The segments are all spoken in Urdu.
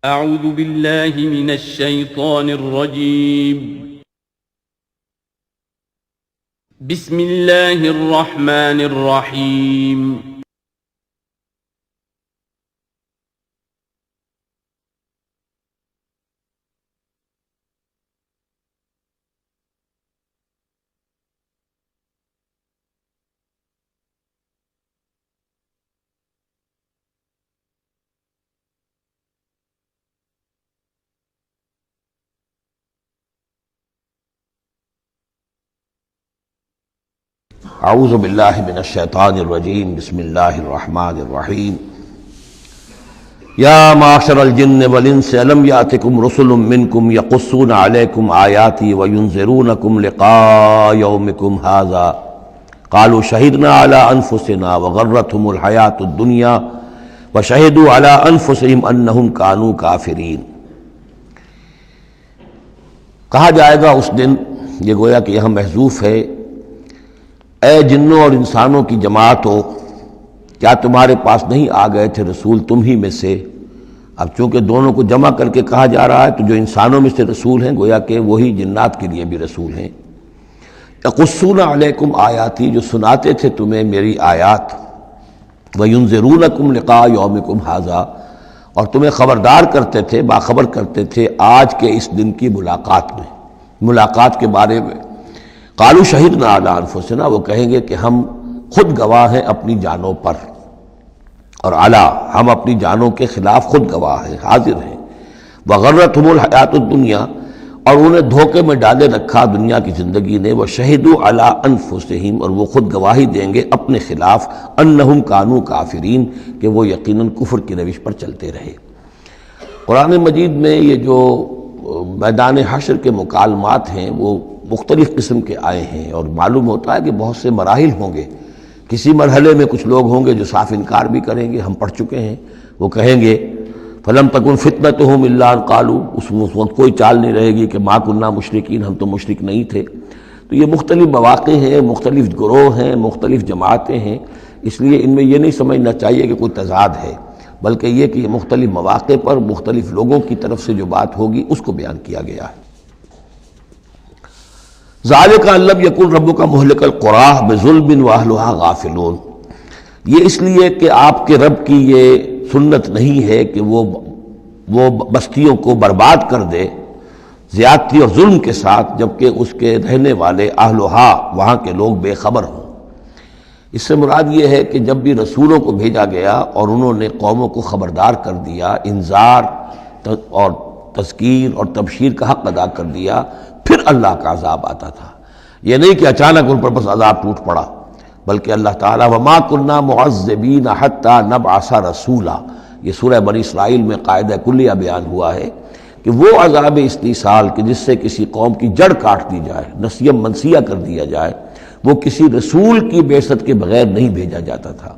أعوذ بالله من الشيطان الرجيم. بسم الله الرحمن الرحيم. اعوذ باللہ من الشیطان الرجیم بسم اللہ الرحمن الرحیم یا معشر الجن والانس الم یاتکم رسل منکم یقصون علیکم آیاتی وینذرونکم لقاء یومکم ھذا قالوا شہدنا علی انفسنا وغرتهم الحیاۃ الدنیا وشہدوا علی انفسہم انہم کانوا کافرین۔ کہا جائے گا اس دن، یہ گویا کہ یہاں محذوف ہے، اے جنوں اور انسانوں کی جماعت ہو، کیا تمہارے پاس نہیں آ گئے تھے رسول تم ہی میں سے؟ اب چونکہ دونوں کو جمع کر کے کہا جا رہا ہے تو جو انسانوں میں سے رسول ہیں گویا کہ وہی جنات کے لیے بھی رسول ہیں۔ یقصون علیکم آیاتی، جو سناتے تھے تمہیں میری آیات، وینذرونکم لقاء یومکم ھذا، اور تمہیں خبردار کرتے تھے، باخبر کرتے تھے آج کے اس دن کی ملاقات کے بارے میں۔ قالوا شہدنا علی انفسنا، وہ کہیں گے کہ ہم خود گواہ ہیں اپنی جانوں پر، اور علی، ہم اپنی جانوں کے خلاف خود گواہ ہیں، حاضر ہیں۔ وغرتهم الحیاۃ الدنیا، اور انہیں دھوکے میں ڈالے رکھا دنیا کی زندگی نے، وشہدوا علی انفسہم، اور وہ خود گواہی دیں گے اپنے خلاف، انہم کانوا کافرین، کہ وہ یقیناً کفر کی روش پر چلتے رہے۔ قرآن مجید میں یہ جو میدان حشر کے مکالمات ہیں وہ مختلف قسم کے آئے ہیں، اور معلوم ہوتا ہے کہ بہت سے مراحل ہوں گے۔ کسی مرحلے میں کچھ لوگ ہوں گے جو صاف انکار بھی کریں گے، ہم پڑھ چکے ہیں، وہ کہیں گے فَلَمْ تَكُنْ فِتْنَتُهُمْ إِلَّا أَنْ قَالُوا، اس وقت کوئی چال نہیں رہے گی کہ مَا كُنَّا مُشْرِكِينَ، ہم تو مشرک نہیں تھے۔ تو یہ مختلف مواقع ہیں، مختلف گروہ ہیں، مختلف جماعتیں ہیں، اس لیے ان میں یہ نہیں سمجھنا چاہیے کہ کوئی تضاد ہے، بلکہ یہ کہ یہ مختلف مواقع پر مختلف لوگوں کی طرف سے جو بات ہوگی اس کو بیان کیا گیا ہے۔ ذالک ان لم یکن ربک مہلک القری بظلم واہلھا غافلون، یہ اس لیے کہ آپ کے رب کی یہ سنت نہیں ہے کہ وہ بستیوں کو برباد کر دے زیادتی اور ظلم کے ساتھ، جبکہ اس کے رہنے والے اہلھا، وہاں کے لوگ بے خبر ہوں۔ اس سے مراد یہ ہے کہ جب بھی رسولوں کو بھیجا گیا اور انہوں نے قوموں کو خبردار کر دیا، انذار اور تذکیر اور تبشیر کا حق ادا کر دیا، پھر اللہ کا عذاب آتا تھا۔ یہ نہیں کہ اچانک ان پر بس عذاب ٹوٹ پڑا، بلکہ اللہ تعالیٰ وَمَا كُنَّا مُعَذِّبِينَ حَتَّى نَبْعَثَ رَسُولًا، یہ سورہ بنی اسرائیل میں قاعدہ کلیہ بیان ہوا ہے کہ وہ عذاب استیصال کہ جس سے کسی قوم کی جڑ کاٹ دی جائے، نسیم منسیہ کر دیا جائے، وہ کسی رسول کی بعثت کے بغیر نہیں بھیجا جاتا تھا۔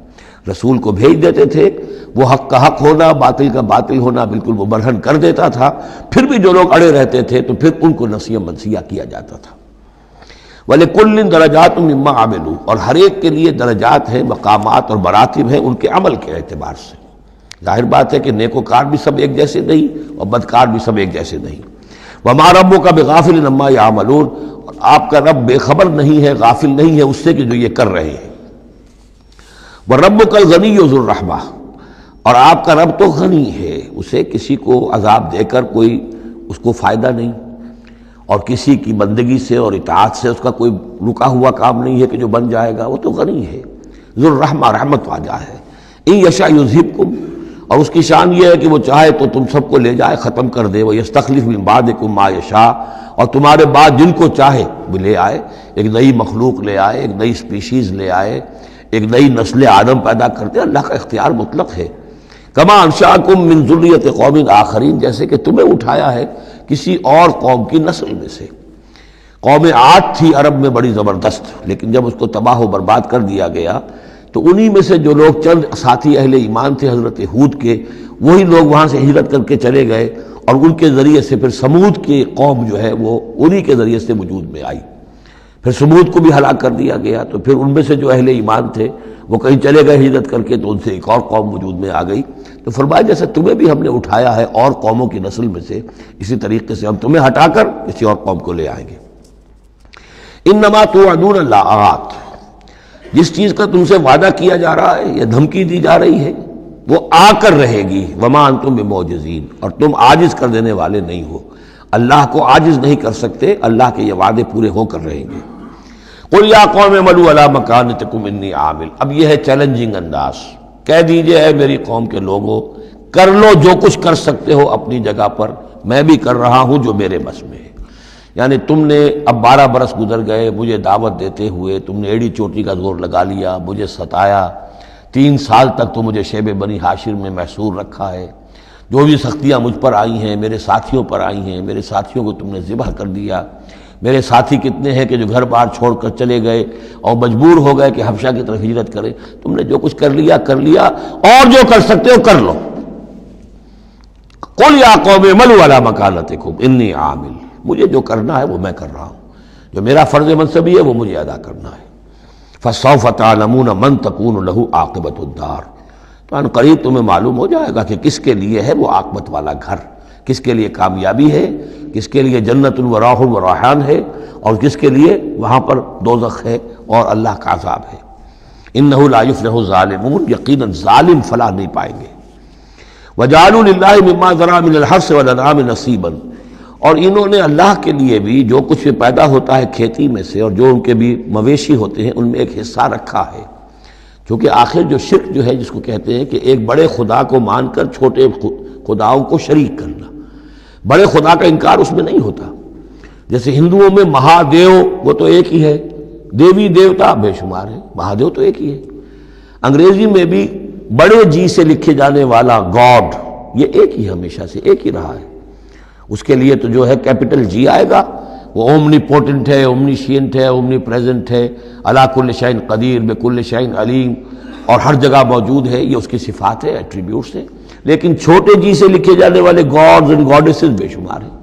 رسول کو بھیج دیتے تھے، وہ حق کا حق ہونا، باطل کا باطل ہونا بالکل وہ برہن کر دیتا تھا، پھر بھی جو لوگ اڑے رہتے تھے تو پھر ان کو نسیم منسیہ کیا جاتا تھا۔ وَلِكُلٍّ دَرَجَاتٌ مِّمَّا عَمِلُوا، اور ہر ایک کے لیے درجات ہیں، مقامات اور مراتب ہیں ان کے عمل کے اعتبار سے۔ ظاہر بات ہے کہ نیکوکار بھی سب ایک جیسے نہیں اور بدکار بھی سب ایک جیسے نہیں۔ وَمَا رَبُّكَ بِغَافِلٍ عَمَّا يَعْمَلُونَ، اور آپ کا رب بے خبر نہیں ہے، غافل نہیں ہے اس سے کہ جو یہ کر رہے ہیں۔ وَرَبُّكَ الْغَنِيُّ ذُو الرَّحْمَةِ، اور آپ کا رب تو غنی ہے، اسے کسی کو عذاب دے کر کوئی اس کو فائدہ نہیں، اور کسی کی بندگی سے اور اطاعت سے اس کا کوئی رکا ہوا کام نہیں ہے کہ جو بن جائے گا، وہ تو غنی ہے، ذو الرحمہ، رحمت والا ہے۔ ان یشاء یذھبکم، اور اس کی شان یہ ہے کہ وہ چاہے تو تم سب کو لے جائے، ختم کر دے، ویستخلف من بعدکم ما یشاء، اور تمہارے بعد جن کو چاہے وہ لے آئے، ایک نئی مخلوق لے آئے، ایک نئی سپیشیز لے آئے، ایک نئی نسل آدم پیدا کرتے۔ اللہ کا اختیار مطلق ہے۔ کما انشأکم من ذریۃ قوم آخرین، جیسے کہ تمہیں اٹھایا ہے کسی اور قوم کی نسل میں سے۔ قوم عاد تھی عرب میں بڑی زبردست، لیکن جب اس کو تباہ و برباد کر دیا گیا تو انہی میں سے جو لوگ چند ساتھی اہل ایمان تھے حضرت ہود کے، وہی لوگ وہاں سے ہجرت کر کے چلے گئے، اور ان کے ذریعے سے پھر سمود کی قوم جو ہے وہ انہی کے ذریعے سے وجود میں آئی۔ پھر سمود کو بھی ہلاک کر دیا گیا، تو پھر ان میں سے جو اہل ایمان تھے وہ کہیں چلے گئے ہجرت کر کے تو ان سے ایک اور قوم وجود میں آ گئی. تو فرمایا جیسے تمہیں بھی ہم نے اٹھایا ہے اور قوموں کی نسل میں سے، اسی طریقے سے ہم تمہیں ہٹا کر کسی اور قوم کو لے آئیں گے. انما توعدون لآت، جس چیز کا تم سے وعدہ کیا جا رہا ہے یا دھمکی دی جا رہی ہے وہ آ کر رہے گی. وما انتم بمعجزین، اور تم عاجز کر دینے والے نہیں ہو. اللہ کو عاجز نہیں کر سکتے، اللہ کے یہ وعدے پورے ہو کر رہیں گے. قل یا قوم اعملوا علی مکانتکم انی عامل، اب یہ ہے چیلنجنگ انداز. کہہ دیجئے اے میری قوم کے لوگوں، کر لو جو کچھ کر سکتے ہو اپنی جگہ پر، میں بھی کر رہا ہوں جو میرے بس میں ہے. یعنی تم نے اب 12 برس گزر گئے مجھے دعوت دیتے ہوئے، تم نے ایڑی چوٹی کا زور لگا لیا، مجھے ستایا. 3 سال تک تو مجھے شیب بنی ہاشم میں محصور رکھا ہے. جو بھی سختیاں مجھ پر آئی ہیں، میرے ساتھیوں پر آئی ہیں، میرے ساتھیوں کو تم نے ذبح کر دیا. میرے ساتھی کتنے ہیں کہ جو گھر بار چھوڑ کر چلے گئے اور مجبور ہو گئے کہ حبشہ کی طرف ہجرت کریں. تم نے جو کچھ کر لیا اور جو کر سکتے ہو کر لو. قل یا قوم اعملوا علی مکانتکم انی عامل، مجھے جو کرنا ہے وہ میں کر رہا ہوں، جو میرا فرض منصبی ہے وہ مجھے ادا کرنا ہے. فسوف تعلمون من تکون له عاقبۃ الدار، تو ان قریب تمہیں معلوم ہو جائے گا کہ کس کے لیے ہے وہ عاقبت والا گھر، کس کے لیے کامیابی ہے، کس کے لیے جنت و راح و ریحان ہے، اور کس کے لیے وہاں پر دوزخ ہے اور اللہ کا عذاب ہے. انہ لا یفلح الظالمون، یقیناً ظالم فلاح نہیں پائیں گے. وجعلوا للہ مما ذرا من الحرث والانعام نصیبا، اور انہوں نے اللہ کے لیے بھی جو کچھ بھی پیدا ہوتا ہے کھیتی میں سے اور جو ان کے بھی مویشی ہوتے ہیں ان میں ایک حصہ رکھا ہے. کیونکہ آخر جو شرک جو ہے جس کو کہتے ہیں کہ ایک بڑے خدا کو مان کر چھوٹے خداؤں کو شریک کرنا، بڑے خدا کا انکار اس میں نہیں ہوتا. جیسے ہندوؤں میں مہادیو وہ تو ایک ہی ہے، دیوی دیوتا بے شمار ہے، مہادیو تو ایک ہی ہے. انگریزی میں بھی بڑے جی سے لکھے جانے والا گاڈ یہ ایک ہی ہمیشہ سے ایک ہی رہا ہے. اس کے لیے تو جو ہے کیپٹل جی آئے گا، وہ اومنی پوٹنٹ ہے، اومنیشینٹ ہے، اومنی پریزنٹ ہے، علی کل شیء قدیر، بکل شیء علیم، اور ہر جگہ موجود ہے. یہ اس کی صفات ہے، ایٹریبیوٹس ہیں. لیکن چھوٹے جی سے لکھے جانے والے گاڈز اینڈ گاڈیسز بے شمار ہیں.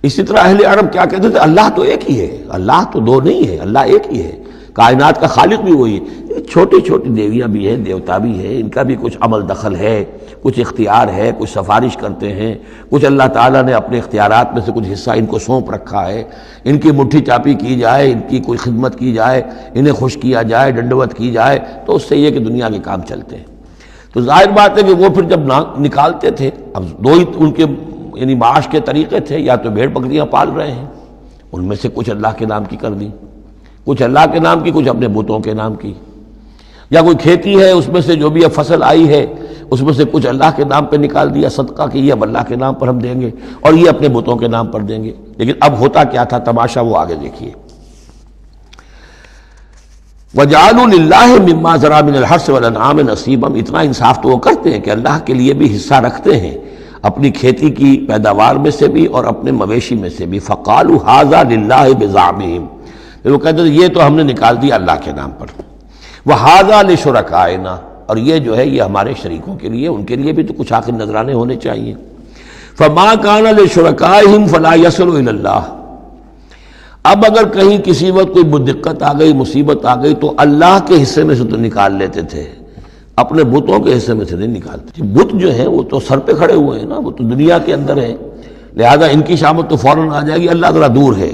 اسی طرح اہل عرب کیا کہتے تھے؟ اللہ تو ایک ہی ہے، اللہ تو دو نہیں ہے، اللہ ایک ہی ہے، کائنات کا خالق بھی وہی ہے. چھوٹی چھوٹی دیویاں بھی ہیں، دیوتا بھی ہیں، ان کا بھی کچھ عمل دخل ہے، کچھ اختیار ہے، کچھ سفارش کرتے ہیں، کچھ اللہ تعالیٰ نے اپنے اختیارات میں سے کچھ حصہ ان کو سونپ رکھا ہے. ان کی مٹھی چاپی کی جائے، ان کی کوئی خدمت کی جائے، انہیں خوش کیا جائے، ڈنڈوت کی جائے تو اس سے یہ کہ دنیا کے کام چلتے ہیں. تو ظاہر بات ہے کہ وہ پھر جب نکالتے تھے، اب دو ہی ان کے یعنی معاش کے طریقے تھے، یا تو بھیڑ بکریاں پال رہے ہیں، ان میں سے کچھ اللہ کے نام کی کر دی، کچھ اللہ کے نام کی، کچھ اپنے بتوں کے نام کی، یا کوئی کھیتی ہے اس میں سے جو بھی اب فصل آئی ہے اس میں سے کچھ اللہ کے نام پہ نکال دیا صدقہ کہ یہ اب اللہ کے نام پر ہم دیں گے اور یہ اپنے بتوں کے نام پر دیں گے. لیکن اب ہوتا کیا تھا تماشا وہ آگے دیکھیے. وَجَعَلُوا لِلَّهِ مِمَّا ذَرَا مِنَ الْحَرْثِ وَالْأَنْعَامِ نَصِيبًا، اتنا انصاف تو وہ کرتے ہیں کہ اللہ کے لیے بھی حصہ رکھتے ہیں اپنی کھیتی کی پیداوار میں سے بھی اور اپنے مویشی میں سے بھی. فَقَالُوا هَذَا لِلَّهِ بِزَعْمِهِمْ، وہ کہتے ہیں یہ تو ہم نے نکال دیا اللہ کے نام پر. وَهَذَا لِشُرَكَائِنَا، اور یہ جو ہے یہ ہمارے شریکوں کے لیے، ان کے لیے بھی تو کچھ آخر نذرانے ہونے چاہیے. فَمَا كَانَ لِشُرَكَائِهِمْ فَلَا يَصِلُ إِلَى اللَّهِ، اب اگر کہیں کسی وقت کوئی دقت آ گئی، مصیبت آ گئی تو اللہ کے حصے میں سے تو نکال لیتے تھے، اپنے بتوں کے حصے میں سے نہیں نکالتے. بت جو ہیں وہ تو سر پہ کھڑے ہوئے ہیں نا، وہ تو دنیا کے اندر ہیں، لہذا ان کی شامت تو فوراً آ جائے گی، اللہ ذرا دور ہے.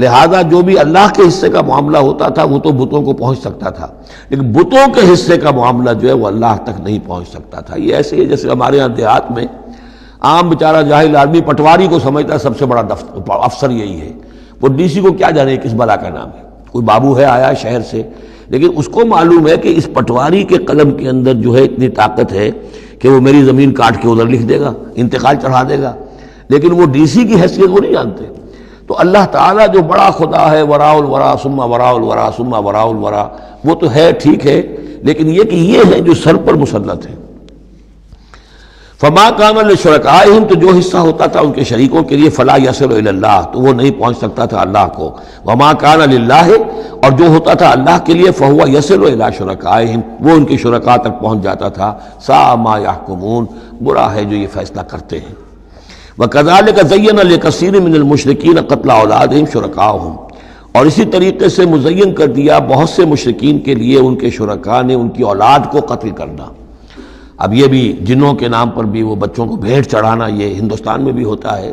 لہذا جو بھی اللہ کے حصے کا معاملہ ہوتا تھا وہ تو بتوں کو پہنچ سکتا تھا، لیکن بتوں کے حصے کا معاملہ جو ہے وہ اللہ تک نہیں پہنچ سکتا تھا. یہ ایسے ہے جیسے ہمارے یہاں دیہات میں عام بیچارہ جاہل آدمی پٹواری کو سمجھتا ہے سب سے بڑا افسر یہی ہے، وہ ڈی سی کو کیا جانے کس بلا کا نام ہے. کوئی بابو ہے آیا شہر سے، لیکن اس کو معلوم ہے کہ اس پٹواری کے قلم کے اندر جو ہے اتنی طاقت ہے کہ وہ میری زمین کاٹ کے ادھر لکھ دے گا، انتقال چڑھا دے گا. لیکن وہ ڈی سی کی حیثیت وہ نہیں جانتے. تو اللہ تعالیٰ جو بڑا خدا ہے، وراء الورا ثم وراء الورا ثم وراء الورا، وہ تو ہے ٹھیک ہے، لیکن یہ کہ یہ ہے جو سر پر مسلط ہے. فما کان لشرکائہم، تو جو حصہ ہوتا تھا ان کے شریکوں کے لیے، فلا یصل الی اللہ، تو وہ نہیں پہنچ سکتا تھا اللہ کو. وما کان للہ، اور جو ہوتا تھا اللہ کے لیے، فہو یصل الی شرکائہم، وہ ان کے شرکاء تک پہنچ جاتا تھا. ساء ما یحکمون، برا ہے جو یہ فیصلہ کرتے ہیں. وَكَذَلِكَ زَيَّنَ لِكَثِيرٍ مِّنَ الْمُشْرِكِينَ قَتْلَ أَوْلَادِهِمْ شُرَكَاؤُهُمْ، اور اسی طریقے سے مزین کر دیا بہت سے مشرکین کے لیے ان کے شرکاء نے ان کی اولاد کو قتل کرنا۔ اب یہ بھی جنوں کے نام پر بھی وہ بچوں کو بھیٹ چڑھانا، یہ ہندوستان میں بھی ہوتا ہے،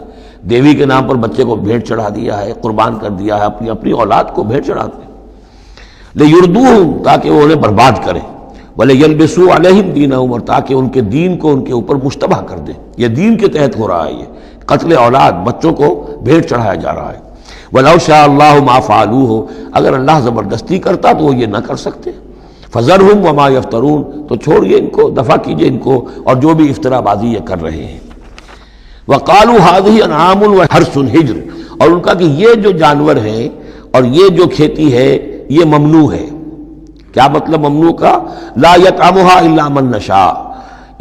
دیوی کے نام پر بچے کو بھیٹ چڑھا دیا ہے، قربان کر دیا ہے، اپنی اولاد کو بھیٹ چڑھاتے ہیں لِيُرْدُوهُمْ، تاکہ وہ انہیں برباد کریں، وَلِيَلْبِسُوا عَلَيْهِمْ دِينَهُمْ، اور تاکہ ان کے دین کو ان کے اوپر مشتبہ کر دیں۔ یہ دین کے تحت ہو رہا ہے، یہ قتل اولاد، بچوں کو بھیٹ چڑھایا جا رہا ہے۔ وَلَوْ شَاءَ اللَّهُ مَا فَعَلُوهُ، اگر اللہ زبردستی کرتا تو وہ یہ نہ کر سکتے۔ فَذَرْهُمْ وَمَا يَفْتَرُونَ، تو چھوڑیے ان کو، دفع کیجیے ان کو اور جو بھی افترا بازی یہ کر رہے ہیں۔ وَقَالُوا هَٰذِهِ أَنْعَامٌ وَحَرْثٌ حِجْرٌ، اور ان کا کہ یہ جو جانور ہیں اور یہ جو کھیتی ہے یہ ممنوع ہے۔ کیا مطلب ممنوع کا؟ لا يطعمها الا من نشاء،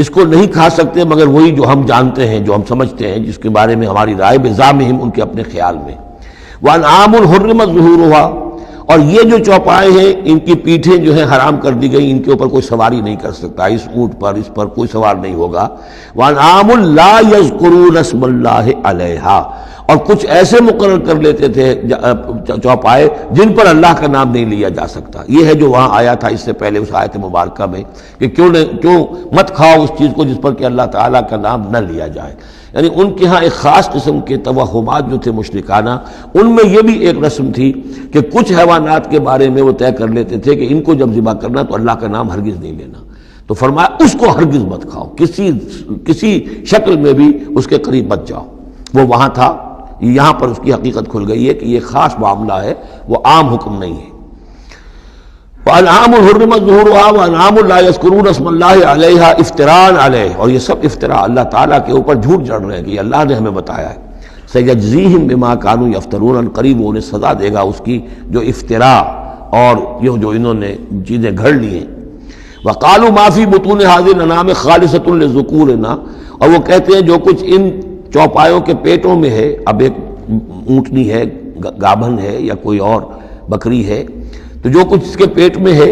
اس کو نہیں کھا سکتے مگر وہی جو ہم جانتے ہیں، جو ہم سمجھتے ہیں، جس کے بارے میں ہماری رائے بزعمہم، ان کے اپنے خیال میں۔ وانعام حرمت ظہورها، اور یہ جو چوپائے ہیں ان کی پیٹھیں جو ہیں حرام کر دی گئی، ان کے اوپر کوئی سواری نہیں کر سکتا، اس اونٹ پر اس پر کوئی سوار نہیں ہوگا۔ وانعام لا یذکرون اسم اللہ علیہا، اور کچھ ایسے مقرر کر لیتے تھے چوپائے جن پر اللہ کا نام نہیں لیا جا سکتا۔ یہ ہے جو وہاں آیا تھا اس سے پہلے اس آیت مبارکہ میں کہ کیوں مت کھاؤ اس چیز کو جس پر کہ اللہ تعالیٰ کا نام نہ لیا جائے۔ یعنی ان کے ہاں ایک خاص قسم کے توہمات جو تھے مشرکانہ، ان میں یہ بھی ایک رسم تھی کہ کچھ حیوانات کے بارے میں وہ طے کر لیتے تھے کہ ان کو جب ذبح کرنا تو اللہ کا نام ہرگز نہیں لینا، تو فرمایا اس کو ہرگز مت کھاؤ، کسی شکل میں بھی اس کے قریب مت جاؤ۔ وہ وہاں تھا، یہاں پر اس کی حقیقت کھل گئی ہے کہ یہ خاص معاملہ ہے، وہ عام حکم نہیں ہے۔ وَأَنْعَامٌ حُرِّمَتْ ظُهُورُهَا وَأَنْعَامٌ لَا يَذْكُرُونَ اسْمَ اللَّهِ عَلَيْهَا افْتِرَاءً عَلَيْهِ، اور یہ سب افطرا اللہ تعالیٰ کے اوپر جھوٹ جڑ رہے ہیں کہ یہ اللہ نے ہمیں بتایا ہے۔ سَيَجْزِيهِمْ بِمَا كَانُوا يَفْتَرُونَ، ان قریب وہ انہیں سزا دے گا اس کی جو افطرا اور یہ جو انہوں نے چیزیں گھڑ لی ہیں۔ وَقَالُوا مَا فِي بُطُونِ هَٰذِهِ الْأَنْعَامِ خَالِصَةٌ لِّذُكُورِنَا، اور وہ کہتے ہیں جو کچھ ان چوپایوں کے پیٹوں میں ہے، اب ایک اونٹنی ہے، گابھن ہے یا کوئی اور بکری ہے، تو جو کچھ اس کے پیٹ میں ہے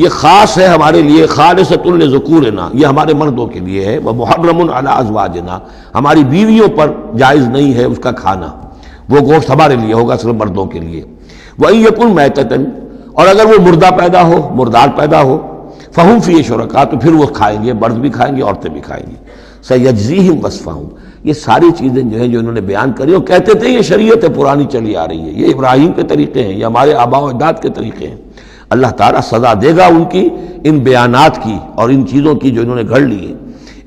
یہ خاص ہے ہمارے لیے، خالصۃ لذکورنا، یہ ہمارے مردوں کے لیے ہے، ومحرم علی ازواجنا، ہماری بیویوں پر جائز نہیں ہے اس کا کھانا، وہ گوشت ہمارے لیے ہوگا صرف مردوں کے لیے۔ وَإِن يَكُن مَيْتَةً، اور اگر وہ مردہ پیدا ہو، مردار پیدا ہو، فَهُمْ فِيهِ شُرَكَاء، تو پھر وہ کھائیں گے، مرد بھی کھائیں گے، عورتیں بھی کھائیں گی۔ سَيَجْزِيهِمْ وَصْفَهُمْ، یہ ساری چیزیں جو ہیں جو انہوں نے بیان کری، اور کہتے تھے یہ شریعت پرانی چلی آ رہی ہے، یہ ابراہیم کے طریقے ہیں، یہ ہمارے آباء و اجداد کے طریقے ہیں۔ اللہ تعالیٰ سزا دے گا ان کی ان بیانات کی اور ان چیزوں کی جو انہوں نے گھڑ لی ہیں۔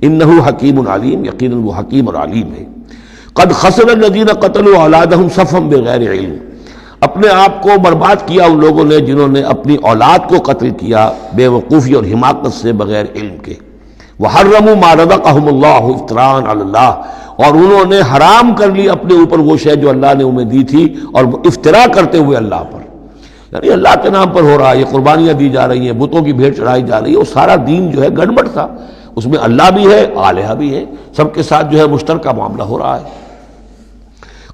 انہ حکیم علیم، یقیناً وہ حکیم اور علیم ہے۔ قد خسر الذین قتلوا اولادہم صفحا بغیر علم، اپنے آپ کو برباد کیا ان لوگوں نے جنہوں نے اپنی اولاد کو قتل کیا بے وقوفی اور حماقت سے، بغیر علم کے۔ وحرموا ما رزقهم اللہ افتراء علی اللہ، اور انہوں نے حرام کر لی اپنے اوپر وہ شے جو اللہ نے انہیں دی تھی، اور افتراء کرتے ہوئے اللہ پر، یعنی اللہ کے نام پر ہو رہا ہے، یہ قربانیاں دی جا رہی ہیں، بتوں کی بھیٹ چڑھائی جا رہی ہے، وہ سارا دین جو ہے گڑبڑ تھا، اس میں اللہ بھی ہے، آلہہ بھی ہے، سب کے ساتھ جو ہے مشترکہ معاملہ ہو رہا ہے۔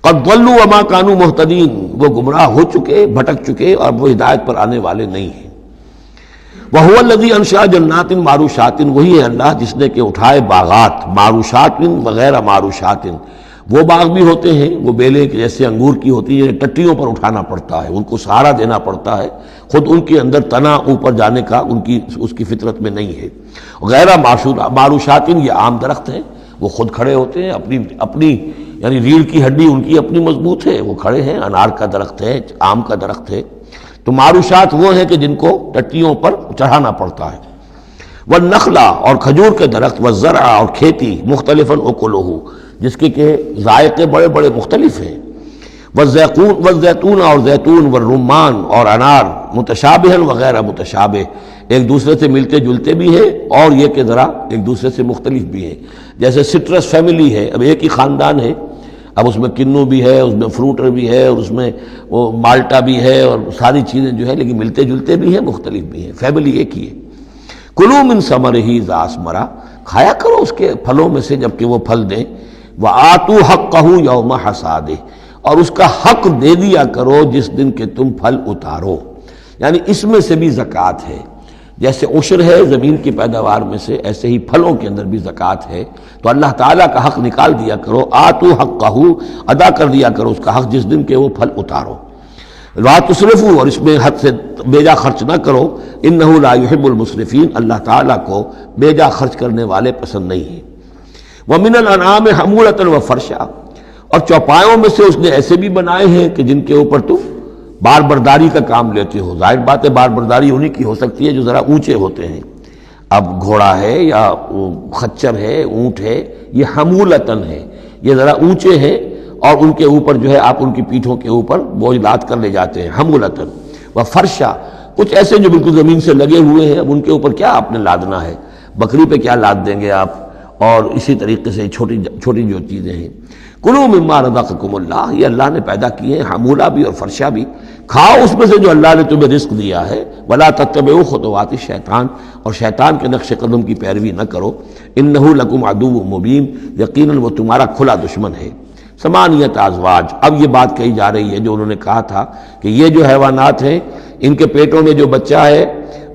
قد ضلوا وما كانوا مهتدين، وہ گمراہ ہو چکے، بھٹک چکے، اور وہ ہدایت پر آنے والے نہیں ہیں۔ وَهُوَ الَّذِي أَنشَأَ جَنَّاتٍ مَعْرُوشَاتٍ، وہی ہے اللہ جس نے کہ اٹھائے باغات، معروشات وغیرہ معروشات، وہ باغ بھی ہوتے ہیں وہ بیلے جیسے انگور کی ہوتی ہے، ٹٹیوں پر اٹھانا پڑتا ہے، ان کو سہارا دینا پڑتا ہے، خود ان کے اندر تنا اوپر جانے کا اس کی فطرت میں نہیں ہے۔ غیر معروشات، یہ عام درخت ہیں، وہ خود کھڑے ہوتے ہیں، اپنی یعنی ریڑھ کی ہڈی ان کی اپنی مضبوط ہے، وہ کھڑے ہیں، انار کا درخت ہے، آم کا درخت ہے۔ تو معروشات وہ ہیں کہ جن کو ٹٹیوں پر چڑھانا پڑتا ہے۔ والنخلا، اور کھجور کے درخت، والزرع، اور کھیتی، مختلفاً اکلہ، جس کے کہ ذائقے بڑے بڑے مختلف ہیں۔ والزیتون، اور زیتون، والرمان، اور انار، متشابہا وغیر متشابہ، ایک دوسرے سے ملتے جلتے بھی ہیں اور یہ کہ ذرا ایک دوسرے سے مختلف بھی ہیں۔ جیسے سٹرس فیملی ہے، اب ایک ہی خاندان ہے، اب اس میں کنو بھی ہے، اس میں فروٹر بھی ہے، اور اس میں وہ مالٹا بھی ہے، اور ساری چیزیں جو ہے لیکن ملتے جلتے بھی ہیں، مختلف بھی ہیں، فیملی ایک ہی ہے۔ کلوا من ثمرہ اذا اثمر، کھایا کرو اس کے پھلوں میں سے جب کہ وہ پھل دیں۔ وآتوا حقہ یوم حصادہ، اور اس کا حق دے دیا کرو جس دن کہ تم پھل اتارو، یعنی اس میں سے بھی زکوٰۃ ہے، جیسے عشر ہے زمین کی پیداوار میں سے، ایسے ہی پھلوں کے اندر بھی زکوٰۃ ہے۔ تو اللہ تعالیٰ کا حق نکال دیا کرو، آتوا حقہ، ادا کر دیا کرو اس کا حق جس دن کہ وہ پھل اتارو۔ لا تسرفوا، اور اس میں حد سے بیجا خرچ نہ کرو، انہ لا یحب المسرفین، اللہ تعالیٰ کو بیجا خرچ کرنے والے پسند نہیں ہیں۔ ومن الانعام حمولۃ وفرشا، اور چوپایوں میں سے اس نے ایسے بھی بنائے ہیں کہ جن کے اوپر تم بار برداری کا کام لیتے ہو۔ ظاہر بات ہے بار برداری انہی کی ہو سکتی ہے جو ذرا اونچے ہوتے ہیں، اب گھوڑا ہے یا خچر ہے، اونٹ ہے، یہ حمولتن ہے، یہ ذرا اونچے ہیں اور ان کے اوپر جو ہے آپ ان کی پیٹھوں کے اوپر بوجھ لاد کر لے جاتے ہیں، حمولتن وفرشا، کچھ ایسے جو بالکل زمین سے لگے ہوئے ہیں، اب ان کے اوپر کیا آپ نے لادنا ہے، بکری پہ کیا لاد دیں گے آپ، اور اسی طریقے سے چھوٹی چھوٹی جو چیزیں ہیں۔ کلوا مما رزقکم اللہ، یہ اللہ نے پیدا کیے ہیں، حمولہ بھی اور فرشہ بھی، کھاؤ اس میں سے جو اللہ نے تمہیں رزق دیا ہے۔ ولا تتبعوا خطوات الشیطان، اور شیطان کے نقش قدم کی پیروی نہ کرو، انہ لکم عدو مبین، یقیناً وہ تمہارا کھلا دشمن ہے۔ ثمانیۃ ازواج، اب یہ بات کہی جا رہی ہے جو انہوں نے کہا تھا کہ یہ جو حیوانات ہیں ان کے پیٹوں میں جو بچہ ہے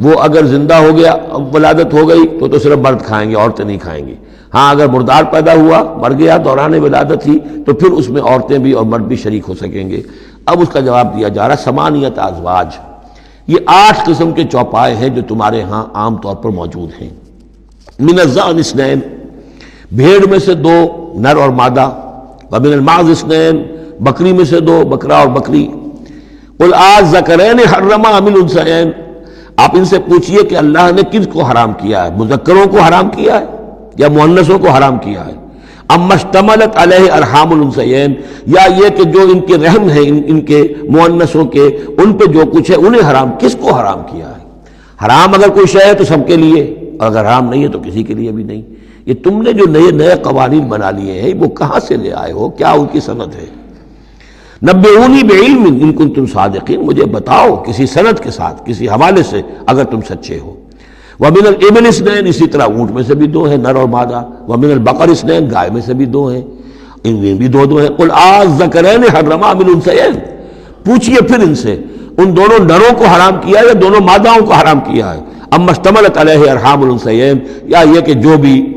وہ اگر زندہ ہو گیا، ولادت ہو گئی تو صرف مرد کھائیں گے، عورتیں نہیں کھائیں گی۔ ہاں اگر مردار پیدا ہوا، مر گیا دوران ولادت ہی، تو پھر اس میں عورتیں بھی اور مرد بھی شریک ہو سکیں گے۔ اب اس کا جواب دیا جا رہا ہے ثمانیۃ ازواج، یہ 8 قسم کے چوپائے ہیں جو تمہارے ہاں عام طور پر موجود ہیں۔ من الضأن اثنین، بھیڑ میں سے 2 نر اور مادہ، ومن المعز اثنین، بکری میں سے 2 بکرا اور بکری۔ قل الذکرین حرم ام الانثیین، آپ ان سے پوچھئے کہ اللہ نے کس کو حرام کیا ہے، مذکروں کو حرام کیا ہے یا مؤنثوں کو حرام کیا ہے؟ اما اشتملت علیہ ارحام الانثیین، یا یہ کہ جو ان کے رحم ہیں ان کے مؤنثوں کے، ان پہ جو کچھ ہے انہیں حرام، کس کو حرام کیا ہے؟ حرام اگر کوئی شے ہے تو سب کے لیے، اور اگر حرام نہیں ہے تو کسی کے لیے بھی نہیں۔ یہ تم نے جو نئے قوانین بنا لیے ہیں وہ کہاں سے لے آئے ہو، کیا ان کی سند ہے؟ نبئونی بعلم ان کنتم صادقین، مجھے بتاؤ کسی سند کے ساتھ، کسی حوالے سے اگر تم سچے ہو۔ ومن الابل اثنین، اسی طرح اونٹ میں سے بھی 2 ہیں نر اور مادہ۔ ومن البقر اثنین، گائے میں سے بھی 2 ہیں، ان میں بھی 2 ہیں۔ قل الذکرین حرم ام الانثیین، پوچھئے پھر ان سے ان دونوں نروں کو حرام کیا ہے یا دونوں ماداؤں کو حرام کیا ہے؟ اما اشتملت علیہ ارحام الانثیین، یا یہ کہ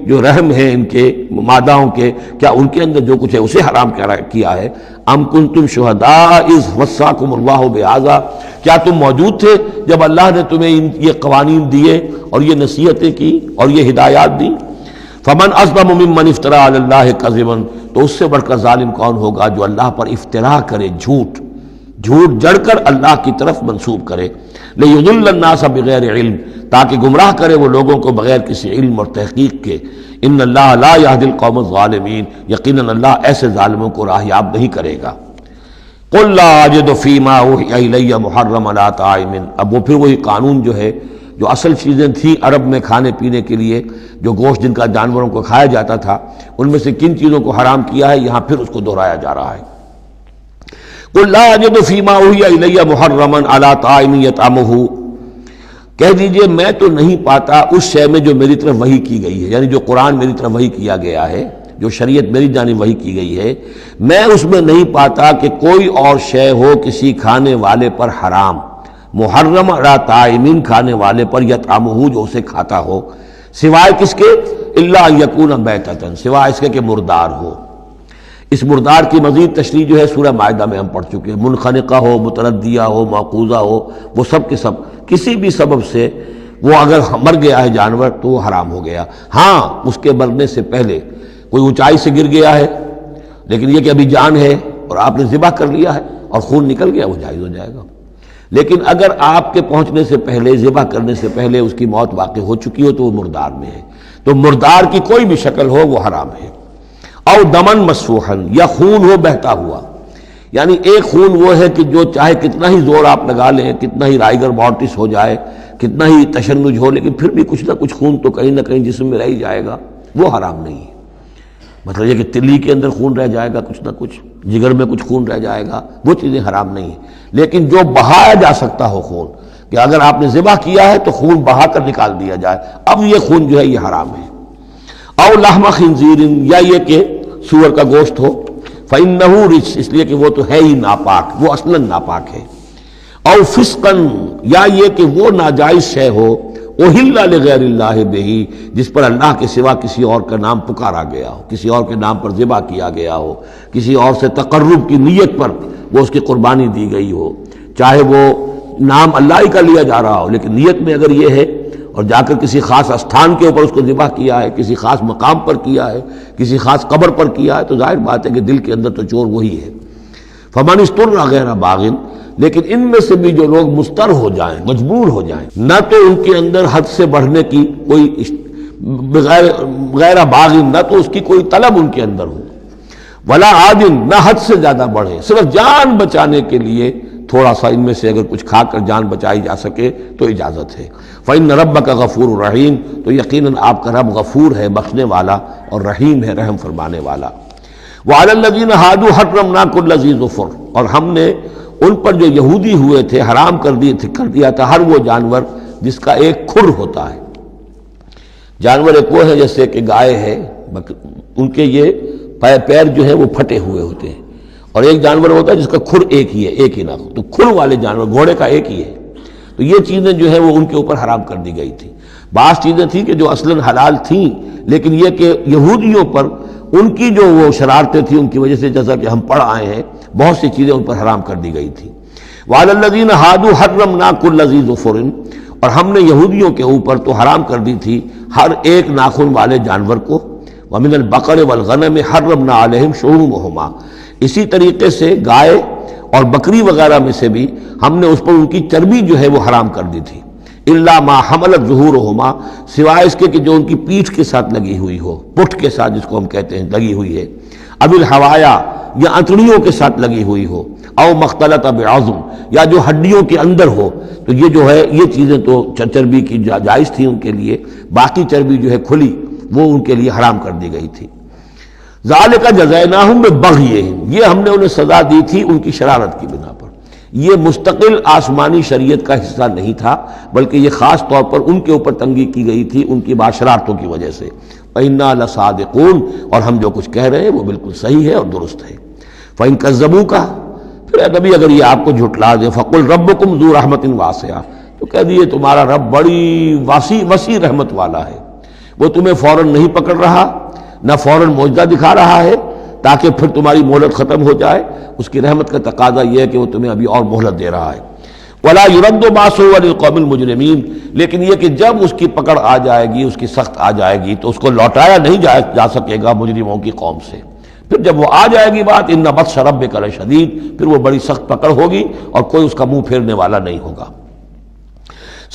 جو رحم ہیں ان کے ماداؤں کے، کیا ان کے اندر جو کچھ ہے اسے حرام کیا ہے؟ ام کنتم شہداء اذ وصاکم اللہ بہذا، کیا تم موجود تھے جب اللہ نے تمہیں یہ قوانین دیے اور یہ نصیحتیں کی اور یہ ہدایات دی؟ فمن اظلم ممن افترى علی اللہ کذبا، تو اس سے بڑھ کر ظالم کون ہوگا جو اللہ پر افترا کرے، جھوٹ جڑ کر اللہ کی طرف منسوب کرے۔ لیضل الناس بغیر علم، تاکہ گمراہ کرے وہ لوگوں کو بغیر کسی علم اور تحقیق کے۔ ان اللہ لا یہدی القوم الظالمین، یقیناً اللہ ایسے ظالموں کو راہیاب نہیں کرے گا۔ قل لا اجد فیما اوحی الی محرما علی طاعم، اب وہ پھر وہی قانون جو ہے، جو اصل چیزیں تھیں عرب میں کھانے پینے کے لیے، جو گوشت جن کا جانوروں کو کھایا جاتا تھا، ان میں سے کن چیزوں کو حرام کیا ہے، یہاں پھر اس کو دہرایا جا رہا ہے۔ قل لا اجد فیما اوحی الی محرما علی طاعم یطعمہ، کہہ دیجئے میں تو نہیں پاتا اس شے میں جو میری طرف وحی کی گئی ہے، یعنی جو قرآن میری طرف وحی کیا گیا ہے، جو شریعت میری جانب وحی کی گئی ہے، میں اس میں نہیں پاتا کہ کوئی اور شے ہو کسی کھانے والے پر حرام، محرم علی طاعم، کھانے والے پر، یطعمہ جو اسے کھاتا ہو، سوائے کس کے؟ الا ان یکون میتۃ، سوائے اس کے کہ مردار ہو۔ اس مردار کی مزید تشریح جو ہے سورہ مائدہ میں ہم پڑھ چکے ہیں، منخنقہ ہو، متردیہ ہو، موقوذہ ہو، وہ سب کے سب کسی بھی سبب سے وہ اگر مر گیا ہے جانور تو وہ حرام ہو گیا۔ ہاں اس کے مرنے سے پہلے کوئی اونچائی سے گر گیا ہے، لیکن یہ کہ ابھی جان ہے اور آپ نے ذبح کر لیا ہے اور خون نکل گیا، وہ جائز ہو جائے گا۔ لیکن اگر آپ کے پہنچنے سے پہلے، ذبح کرنے سے پہلے اس کی موت واقع ہو چکی ہو تو وہ مردار میں ہے، تو مردار کی کوئی بھی شکل ہو وہ حرام ہے۔ او دمن مسفوحا، یا خون ہو بہتا ہوا، یعنی ایک خون وہ ہے کہ جو چاہے کتنا ہی زور آپ لگا لیں، کتنا ہی رائگر مارٹس ہو جائے، کتنا ہی تشنج ہو، لیکن پھر بھی کچھ نہ کچھ خون تو کہیں نہ کہیں جسم میں رہ ہی جائے گا، وہ حرام نہیں ہے۔ مطلب یہ کہ تلی کے اندر خون رہ جائے گا کچھ نہ کچھ، جگر میں کچھ خون رہ جائے گا، وہ چیزیں حرام نہیں ہیں۔ لیکن جو بہایا جا سکتا ہو خون، کہ اگر آپ نے ذبح کیا ہے تو خون بہا کر نکال دیا جائے، اب یہ خون جو ہے یہ حرام ہے۔ او لحم خنزیر، یا یہ کہ سور کا گوشت ہو، فإنہ رجس، اس لیے کہ وہ تو ہے ہی ناپاک، وہ اصلاً ناپاک ہے۔ او فسقاً، یا یہ کہ وہ ناجائز شے ہو، احل لغیر اللہ بہ، جس پر اللہ کے سوا کسی اور کا نام پکارا گیا ہو، کسی اور کے نام پر ذبح کیا گیا ہو، کسی اور سے تقرب کی نیت پر وہ اس کی قربانی دی گئی ہو، چاہے وہ نام اللہ ہی کا لیا جا رہا ہو، لیکن نیت میں اگر یہ ہے اور جا کر کسی خاص استھان کے اوپر اس کو ذبح کیا ہے، کسی خاص مقام پر کیا ہے، کسی خاص قبر پر کیا ہے، تو ظاہر بات ہے کہ دل کے اندر تو چور وہی ہے۔ فمن اضطر غیر باغ، لیکن ان میں سے بھی جو لوگ مضطر ہو جائیں، مجبور ہو جائیں، نہ تو ان کے اندر حد سے بڑھنے کی کوئی غیر باغ، نہ تو اس کی کوئی طلب ان کے اندر ہو، ولا عاد، نہ حد سے زیادہ بڑھے، صرف جان بچانے کے لیے تھوڑا سا ان میں سے اگر کچھ کھا کر جان بچائی جا سکے تو اجازت ہے۔ فإن ربک غفور رحیم، تو یقیناً آپ کا رب غفور ہے، بخشنے والا، اور رحیم ہے، رحم فرمانے والا۔ وعلی الذین ہادوا حرمنا کل ذی ظفر، اور ہم نے ان پر جو یہودی ہوئے تھے حرام کر دیا تھا ہر وہ جانور جس کا ایک کھر ہوتا ہے۔ جانور ایک وہ ہے جیسے کہ گائے ہے، ان کے یہ پیر جو ہے وہ پھٹے ہوئے ہوتے ہیں، اور ایک جانور ہوتا ہے جس کا کھر ایک ہی ہے، ایک ہی نہ ہو، تو کھر والے جانور گھوڑے کا ایک ہی ہے، تو یہ چیزیں جو ہے وہ ان کے اوپر حرام کر دی گئی تھی۔ بعض چیزیں تھیں کہ جو اصلاً حلال تھیں، لیکن یہ کہ یہودیوں پر ان کی جو وہ شرارتیں تھیں ان کی وجہ سے، جیسا کہ ہم پڑھ آئے ہیں، بہت سی چیزیں ان پر حرام کر دی گئی تھی۔ وعلی الذین ہادوا حرمنا کل ذی ظفر، اور ہم نے یہودیوں کے اوپر تو حرام کر دی تھی ہر ایک ناخن والے جانور کو۔ ومن البقر والغنم حرمنا علیہم شحومہما، اسی طریقے سے گائے اور بکری وغیرہ میں سے بھی ہم نے اس پر ان کی چربی جو ہے وہ حرام کر دی تھی۔ الا ما حملت ظہورہما، سوائے اس کے کہ جو ان کی پیٹھ کے ساتھ لگی ہوئی ہو، پٹھ کے ساتھ جس کو ہم کہتے ہیں لگی ہوئی ہے، اب الحوایا، یا انتڑیوں کے ساتھ لگی ہوئی ہو، او مختلط بعظم، یا جو ہڈیوں کے اندر ہو، تو یہ جو ہے یہ چیزیں تو چربی کی جائز تھی ان کے لیے، باقی چربی جو ہے کھلی وہ ان کے لیے حرام کر دی گئی تھی۔ ذالک جزیناہم ببغیہم، یہ ہم نے انہیں سزا دی تھی ان کی شرارت کی بنا پر۔ یہ مستقل آسمانی شریعت کا حصہ نہیں تھا، بلکہ یہ خاص طور پر ان کے اوپر تنگی کی گئی تھی ان کی شرارتوں کی وجہ سے۔ وَإِنَّا لَصَادِقُونَ، اور ہم جو کچھ کہہ رہے ہیں وہ بالکل صحیح ہے اور درست ہے۔ فَإِن كَذَّبُوكَ، پھر اے نبی اگر یہ آپ کو جھٹلا دے، فَقُلْ رَبُّكُمْ ذُو رَحْمَةٍ وَاسِعَةٍ، تو کہہ دیے تمہارا رب بڑی وسیع رحمت والا ہے، وہ تمہیں فوراً نہیں پکڑ رہا، نہ فوراً معجزہ دکھا رہا ہے تاکہ پھر تمہاری مہلت ختم ہو جائے، اس کی رحمت کا تقاضا یہ ہے کہ وہ تمہیں ابھی اور مہلت دے رہا ہے۔ وَلَا يُرَدُّ بَأْسُهُ عَنِ الْقَوْمِ الْمُجْرِمِينَ، لیکن یہ کہ جب اس کی پکڑ آ جائے گی، اس کی سخت آ جائے گی، تو اس کو لوٹایا نہیں جا سکے گا مجرموں کی قوم سے۔ پھر جب وہ آ جائے گی بات، إِنَّ بَطْشَ رَبِّكَ لَشَدِيدٌ، پھر وہ بڑی سخت پکڑ ہوگی اور کوئی اس کا منہ پھیرنے والا نہیں ہوگا۔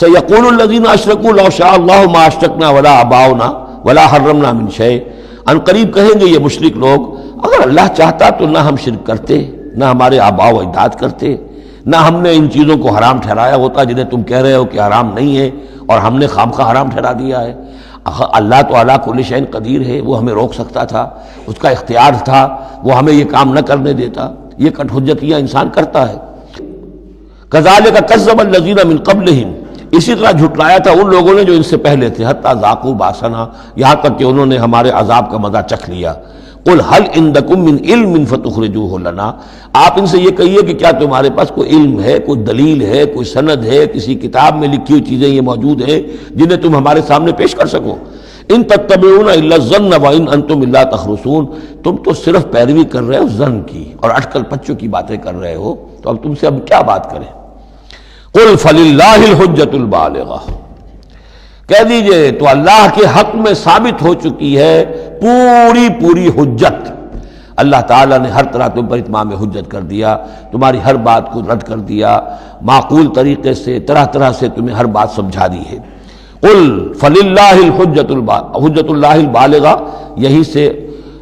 سَيَقُولُ الَّذِينَ أَشْرَكُوا لَوْ شَاءَ اللَّهُ مَا أَشْرَكْنَا وَلَا آبَاؤُنَا وَلَا حَرَّمْنَا مِنْ شَيْءٍ، ان قریب کہیں گے یہ مشرک لوگ، اگر اللہ چاہتا تو نہ ہم شرک کرتے، نہ ہمارے آباء و اجداد کرتے، نہ ہم نے ان چیزوں کو حرام ٹھہرایا ہوتا جنہیں تم کہہ رہے ہو کہ حرام نہیں ہے اور ہم نے خامخواہ حرام ٹھہرا دیا ہے۔ اللہ تو علی کل شیء قدیر ہے، وہ ہمیں روک سکتا تھا، اس کا اختیار تھا، وہ ہمیں یہ کام نہ کرنے دیتا۔ یہ کٹ حجتیاں انسان کرتا ہے۔ کذالک کذب الذین من قبلہم، اسی طرح جھٹلایا تھا ان لوگوں نے جو ان سے پہلے تھے، حتی ذاقوا باسنا، یہاں تک کہ انہوں نے ہمارے عذاب کا مزہ چکھ لیا۔ قل هل عندکم من علم فتخرجوہ لنا، آپ ان سے یہ کہیے کہ کیا تمہارے پاس کوئی علم ہے، کوئی دلیل ہے، کوئی سند ہے، کسی کتاب میں لکھی ہوئی چیزیں یہ موجود ہیں جنہیں تم ہمارے سامنے پیش کر سکو۔ ان تتبعون الا الظن وان انتم الا تخرصون، تم تو صرف پیروی کر رہے ہو ظن کی اور اٹکل پچوں کی باتیں کر رہے ہو، تو اب تم سے اب کیا بات کریں۔ قل فللہ الحجۃ البالغہ، کہہ دیجئے تو اللہ کے حق میں ثابت ہو چکی ہے پوری حجت۔ اللہ تعالیٰ نے ہر طرح تم پر اتمام حجت کر دیا، تمہاری ہر بات کو رد کر دیا، معقول طریقے سے طرح سے تمہیں ہر بات سمجھا دی ہے۔ قل فللہ حجت اللہ البالغہ، یہی سے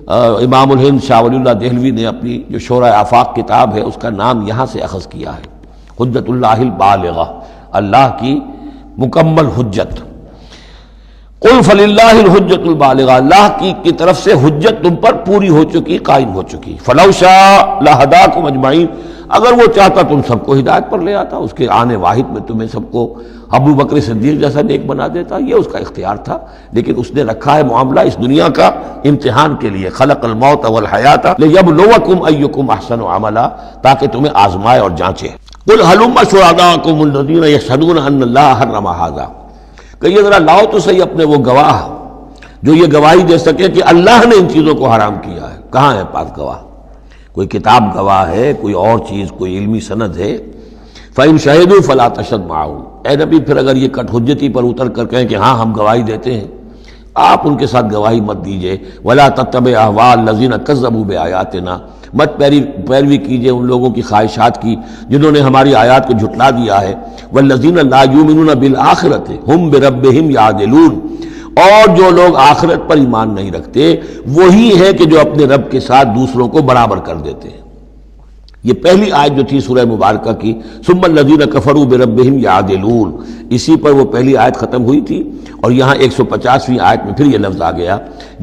امام الہند شاہ ولی اللہ دہلوی نے اپنی جو شورۂ آفاق کتاب ہے اس کا نام یہاں سے اخذ کیا ہے، حجت اللہ البالغہ، اللہ کی مکمل حجت۔ قل فللہ الحجت البالغہ، اللہ کی طرف سے حجت تم پر پوری ہو چکی، قائم ہو چکی۔ فلو شاء لہداکم اجمعین، اگر وہ چاہتا تم سب کو ہدایت پر لے آتا، اس کے آنے واحد میں تمہیں سب کو ابو بکر صدیق جیسا نیک بنا دیتا، یہ اس کا اختیار تھا، لیکن اس نے رکھا ہے معاملہ اس دنیا کا امتحان کے لیے۔ خلق الموت والحیات لیبلوکم ایکم احسن عملا، تاکہ تمہیں آزمائے اور جانچے۔ قل ہلم شہداءکم الذین یشہدون ان اللہ حرم ھذا، کہیے ذرا لاؤ تو صحیح اپنے وہ گواہ جو یہ گواہی دے سکے کہ اللہ نے ان چیزوں کو حرام کیا ہے۔ کہاں ہے پاس گواہ؟ کوئی کتاب گواہ ہے، کوئی اور چیز، کوئی علمی سند ہے؟ فَإِن شَهِدُوا فَلَا تَشْهَدْ مَعَهُمْ، اے نبی پھر اگر یہ کٹ حجتی پر اتر کر کہیں کہ ہاں ہم گواہی دیتے ہیں، آپ ان کے ساتھ گواہی مت دیجئے. وَلَا تَتَّبِعْ أَهْوَاءَ الَّذِينَ كَذَّبُوا بِآيَاتِنَا، مت پیروی کیجئے ان لوگوں کی خواہشات کی جنہوں نے ہماری آیات کو جھٹلا دیا ہے. وَالَّذِينَ لَا يُؤْمِنُونَ بِالْآخِرَةِ هُمْ بِرَبِّهِمْ يَعْدِلُونَ، اور جو لوگ آخرت پر ایمان نہیں رکھتے وہی ہے کہ جو اپنے رب کے ساتھ دوسروں کو برابر کر دیتے ہیں. یہ پہلی آیت جو تھی سورہ مبارکہ کی ثم الذین کفروا بربہم یعدلون، اسی پر وہ پہلی آیت ختم ہوئی تھی، اور یہاں 150ویں آیت میں پھر یہ لفظ آ گیا.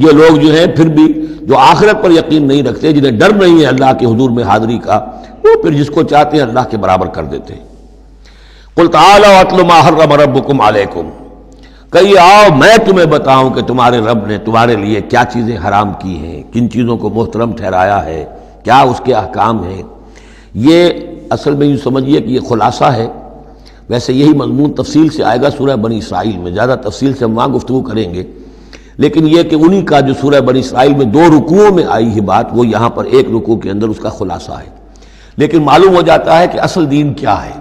یہ لوگ جو ہیں پھر بھی جو آخرت پر یقین نہیں رکھتے، جنہیں ڈر نہیں ہے اللہ کے حضور میں حاضری کا، وہ پھر جس کو چاہتے ہیں اللہ کے برابر کر دیتے ہیں. قل تعالوا اتل ما حرم ربکم علیکم، کہیے آؤ میں تمہیں بتاؤں کہ تمہارے رب نے تمہارے لیے کیا چیزیں حرام کی ہیں، کن چیزوں کو محترم ٹھہرایا ہے، کیا اس کے احکام ہیں. یہ اصل میں یوں سمجھیے کہ یہ خلاصہ ہے. ویسے یہی مضمون تفصیل سے آئے گا سورہ بنی اسرائیل میں، زیادہ تفصیل سے ہم وہاں گفتگو کریں گے، لیکن یہ کہ انہی کا جو سورہ بنی اسرائیل میں 2 رکوعوں میں آئی ہے بات، وہ یہاں پر 1 رکوع کے اندر اس کا خلاصہ ہے. لیکن معلوم ہو جاتا ہے کہ اصل دین کیا ہے.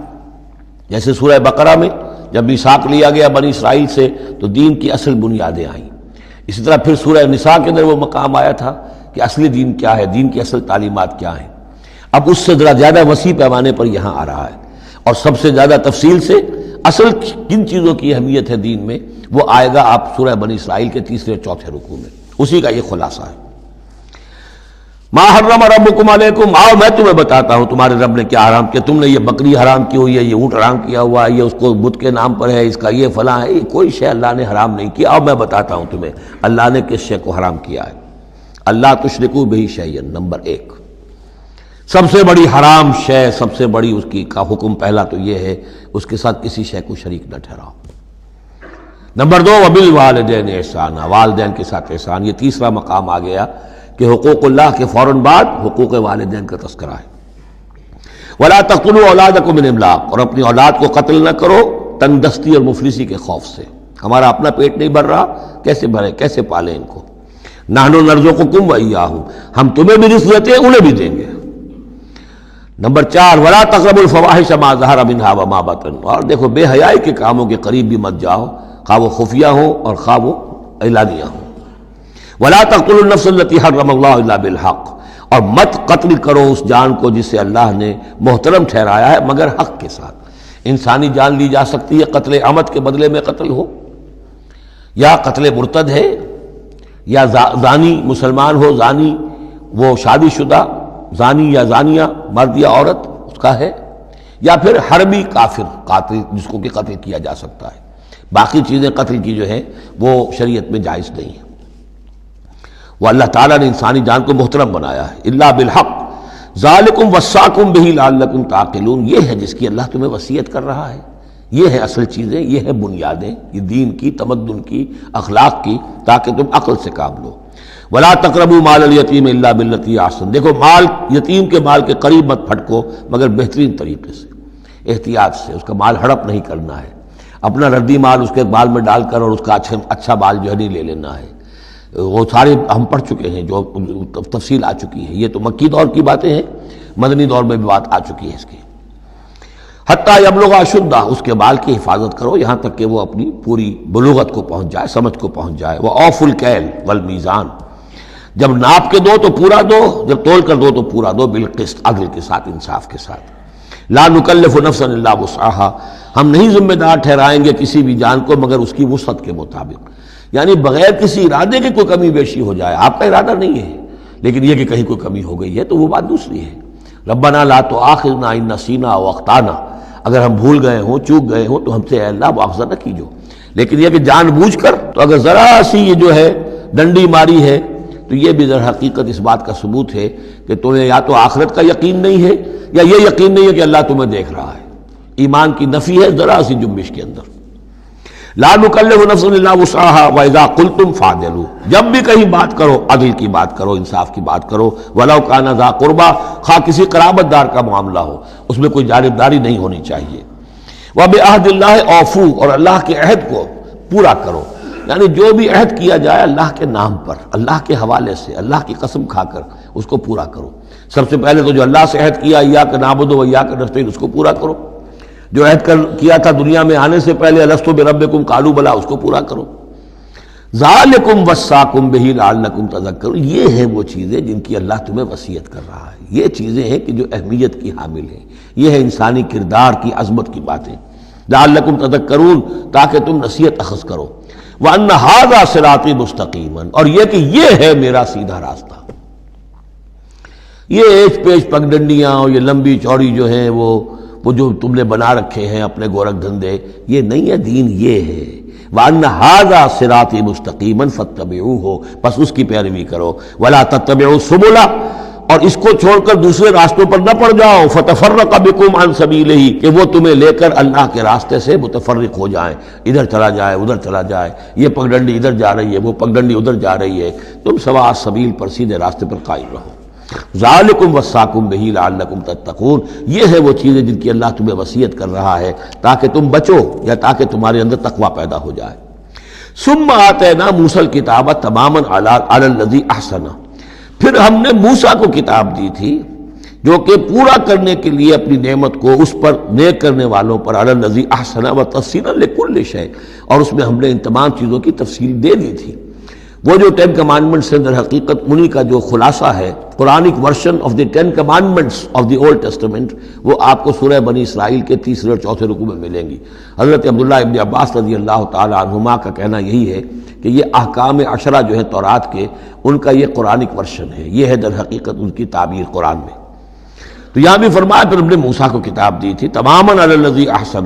جیسے سورہ بقرہ میں جب میثاق لیا گیا بنی اسرائیل سے تو دین کی اصل بنیادیں آئیں. اسی طرح پھر سورہ نساء کے اندر وہ مقام آیا تھا کہ اصلی دین کیا ہے، دین کی اصل تعلیمات کیا ہیں. اب اس سے ذرا زیادہ وسیع پیمانے پر یہاں آ رہا ہے، اور سب سے زیادہ تفصیل سے اصل کن چیزوں کی اہمیت ہے دین میں وہ آئے گا آپ سورہ بنی اسرائیل کے 3 اور 4 رکوع میں. اسی کا یہ خلاصہ ہے. ما حرم ربکم علیکم، آؤ میں تمہیں بتاتا ہوں تمہارے رب نے کیا حرام کیا. تم نے یہ بکری حرام کی ہوئی ہے، یہ اونٹ حرام کیا ہوا ہے، یہ اس کو بت کے نام پر ہے، اس کا یہ فلاں ہے. یہ کوئی شے اللہ نے حرام نہیں کیا. آؤ میں بتاتا ہوں تمہیں اللہ نے کس شے کو حرام کیا ہے. اللہ تشرکوا بہ شیئا، نمبر 1 سب سے بڑی حرام شے، سب سے بڑی اس کی کا حکم پہلا تو یہ ہے اس کے ساتھ کسی شے کو شریک نہ ٹھہراؤ. نمبر 2 وبالوالدین احسانا، والدین کے ساتھ احسان. یہ تیسرا مقام آ گیا کہ حقوق اللہ کے فوراً بعد حقوق والدین کا تذکرہ ہے. ولا تقتلوا اولادکم من املاق، اور اپنی اولاد کو قتل نہ کرو تنگدستی اور مفلسی کے خوف سے. ہمارا اپنا پیٹ نہیں بھر رہا، کیسے بھرے، کیسے پالیں ان کو. نحن نرزقکم وایاہم، ہم تمہیں بھی رزق دیتے ہیں انہیں بھی دیں گے. نمبر 4 ولا تقربوا الفواحش ما ظهر منها وما بطن، اور دیکھو بے حیائی کے کاموں کے قریب بھی مت جاؤ، خواہ وہ خفیہ ہو اور خواہ وہ اعلانیہ ہو. ولا تقتلوا النفس التي حرم الله الا بالحق، اور مت قتل کرو اس جان کو جسے اللہ نے محترم ٹھہرایا ہے مگر حق کے ساتھ. انسانی جان لی جا سکتی ہے قتل عمد کے بدلے میں قتل ہو، یا قتل مرتد ہے، یا زانی مسلمان ہو، زانی وہ شادی شدہ زانی یا زانیہ مرد یا عورت اس کا ہے، یا پھر حربی کافر قاتل جس کو کہ قتل کیا جا سکتا ہے. باقی چیزیں قتل کی جو ہیں وہ شریعت میں جائز نہیں ہیں. وہ اللہ تعالیٰ نے انسانی جان کو محترم بنایا ہے. الا بالحق ذالکم وصاکم بہ لعلکم تعقلون، یہ ہے جس کی اللہ تمہیں وصیت کر رہا ہے. یہ ہے اصل چیزیں، یہ ہے بنیادیں، یہ دین کی، تمدن کی، اخلاق کی، تاکہ تم عقل سے کام لو. ولا تقربوا مال الیتیم الا بالتی احسن، دیکھو مال یتیم کے مال کے قریب مت پھٹکو مگر بہترین طریقے سے، احتیاط سے. اس کا مال ہڑپ نہیں کرنا ہے، اپنا ردی مال اس کے بال میں ڈال کر اور اس کا اچھا مال جو ہے نہیں لے لینا ہے. وہ سارے ہم پڑھ چکے ہیں، جو تفصیل آ چکی ہے. یہ تو مکی دور کی باتیں ہیں، مدنی دور میں بھی بات آ چکی ہے اس کی. حتیٰ یبلغ اشدہ، اس کے بال کی حفاظت کرو یہاں تک کہ وہ اپنی پوری بلوغت کو پہنچ جائے، سمجھ کو پہنچ جائے. وَأَوْفُوا الْكَيْلَ وَالْمِيزَانَ، جب ناپ کے دو تو پورا دو، جب تول کر دو تو پورا دو، بالقسط، عدل کے ساتھ، انصاف کے ساتھ. لا نکلف نفسا الا وسعها، ہم نہیں ذمہ دار ٹھہرائیں گے کسی بھی جان کو مگر اس کی وسعت کے مطابق. یعنی بغیر کسی ارادے کے کوئی کمی بیشی ہو جائے، آپ کا ارادہ نہیں ہے لیکن یہ کہ کہیں کوئی کمی ہو گئی ہے تو وہ بات دوسری ہے. ربنا لا تؤاخذنا ان نسینا او اخطانا، اگر ہم بھول گئے ہوں، چوک گئے ہوں تو ہم سے اے اللہ مؤاخذہ نہ کیجو. لیکن یہ کہ جان بوجھ کر، تو اگر ذرا سی یہ جو ہے ڈنڈی ماری ہے تو یہ بھی در حقیقت اس بات کا ثبوت ہے کہ تمہیں یا تو آخرت کا یقین نہیں ہے یا یہ یقین نہیں ہے کہ اللہ تمہیں دیکھ رہا ہے. ایمان کی نفی ہے ذرا سی جنبش کے اندر. لا نکلف نفسا الا وسعها واذا قلتم فاعدلوا، جب بھی کہیں بات کرو عدل کی بات کرو، انصاف کی بات کرو. ولو کان ذا قربا، خواہ کسی قرابت دار کا معاملہ ہو، اس میں کوئی جانبداری نہیں ہونی چاہیے. وبعہد اللہ اوفوا، اور اللہ کے عہد کو پورا کرو. یعنی جو بھی عہد کیا جائے اللہ کے نام پر، اللہ کے حوالے سے، اللہ کی قسم کھا کر اس کو پورا کرو. سب سے پہلے تو جو اللہ سے عہد کیا ایاک نعبد و ایاک نستعین، اس کو پورا کرو. جو عہد کیا تھا دنیا میں آنے سے پہلے الستو بربکم قالوا بلا، اس کو پورا کرو۔ ذالکم وصاکم بہ لعلکم تذکرون، یہ ہیں وہ چیزیں جن کی اللہ تمہیں وصیت کر رہا ہے۔ یہ چیزیں ہیں کہ جو اہمیت کی حامل ہیں، یہ ہے انسانی کردار کی عظمت کی باتیں، لعلکم تذکرون، تاکہ تم نصیحت اخذ کرو۔ وَأَنَّ هَذَا صِرَاطِي مُسْتَقِيمًا، اور یہ کہ یہ ہے میرا سیدھا راستہ۔ یہ ایچ پیچ پگڈنڈیاں اور یہ لمبی چوڑی جو ہیں وہ جو تم نے بنا رکھے ہیں اپنے گورکھ دھندے، یہ نہیں ہے دین، یہ ہے وَأَنَّ هَذَا صِرَاطِي مُسْتَقِيمًا فَاتَّبِعُوهُ، بس اس کی پیروی کرو۔ وَلَا تَتَّبِعُوا السُّبُلَ، اور اس کو چھوڑ کر دوسرے راستوں پر نہ پڑ جاؤ، فَتَفَرَّقَ بِكُمْ عَنْ سَبِيلِهِ، کہ وہ تمہیں لے کر اللہ کے راستے سے متفرق ہو جائیں، ادھر چلا جائے ادھر چلا جائے، یہ پگڈنڈی ادھر جا رہی ہے وہ پگڈنڈی ادھر جا رہی ہے، تم سواء السبیل پر سیدھے راستے پر قائم رہو۔ ذالکم وصاکم بہ لعلکم تتقون، یہ ہے وہ چیزیں جن کی اللہ تمہیں وصیت کر رہا ہے تاکہ تم بچو یا تاکہ تمہارے اندر تقوی پیدا ہو جائے۔ ثم آتینا موسیٰ الکتاب تماما علی الذی احسن، پھر ہم نے موسیٰ کو کتاب دی تھی جو کہ پورا کرنے کے لیے اپنی نعمت کو اس پر نیک کرنے والوں پر، علی الذی احسن وتفصیلا لکل شیء، اور اس میں ہم نے ان تمام چیزوں کی تفصیل دے دی تھی۔ وہ جو 10 کمانڈمنٹس ہیں در حقیقت انہی کا جو خلاصہ ہے، Quranic version of the 10 commandments of the old testament, وہ آپ کو سورہ بنی اسرائیل کے 3 اور 4 رکوع میں ملیں گی۔ حضرت عبداللہ ابن عباس رضی اللہ تعالی عنہما کا کہنا یہی ہے کہ یہ احکام عشرہ جو ہے تورات کے، ان کا یہ قرآنک ورژن ہے، یہ ہے در حقیقت ان کی تعبیر قرآن میں۔ تو یہاں بھی فرمایا پھر ہم نے موسیٰ کو کتاب دی تھی تماما علی الذی احسن،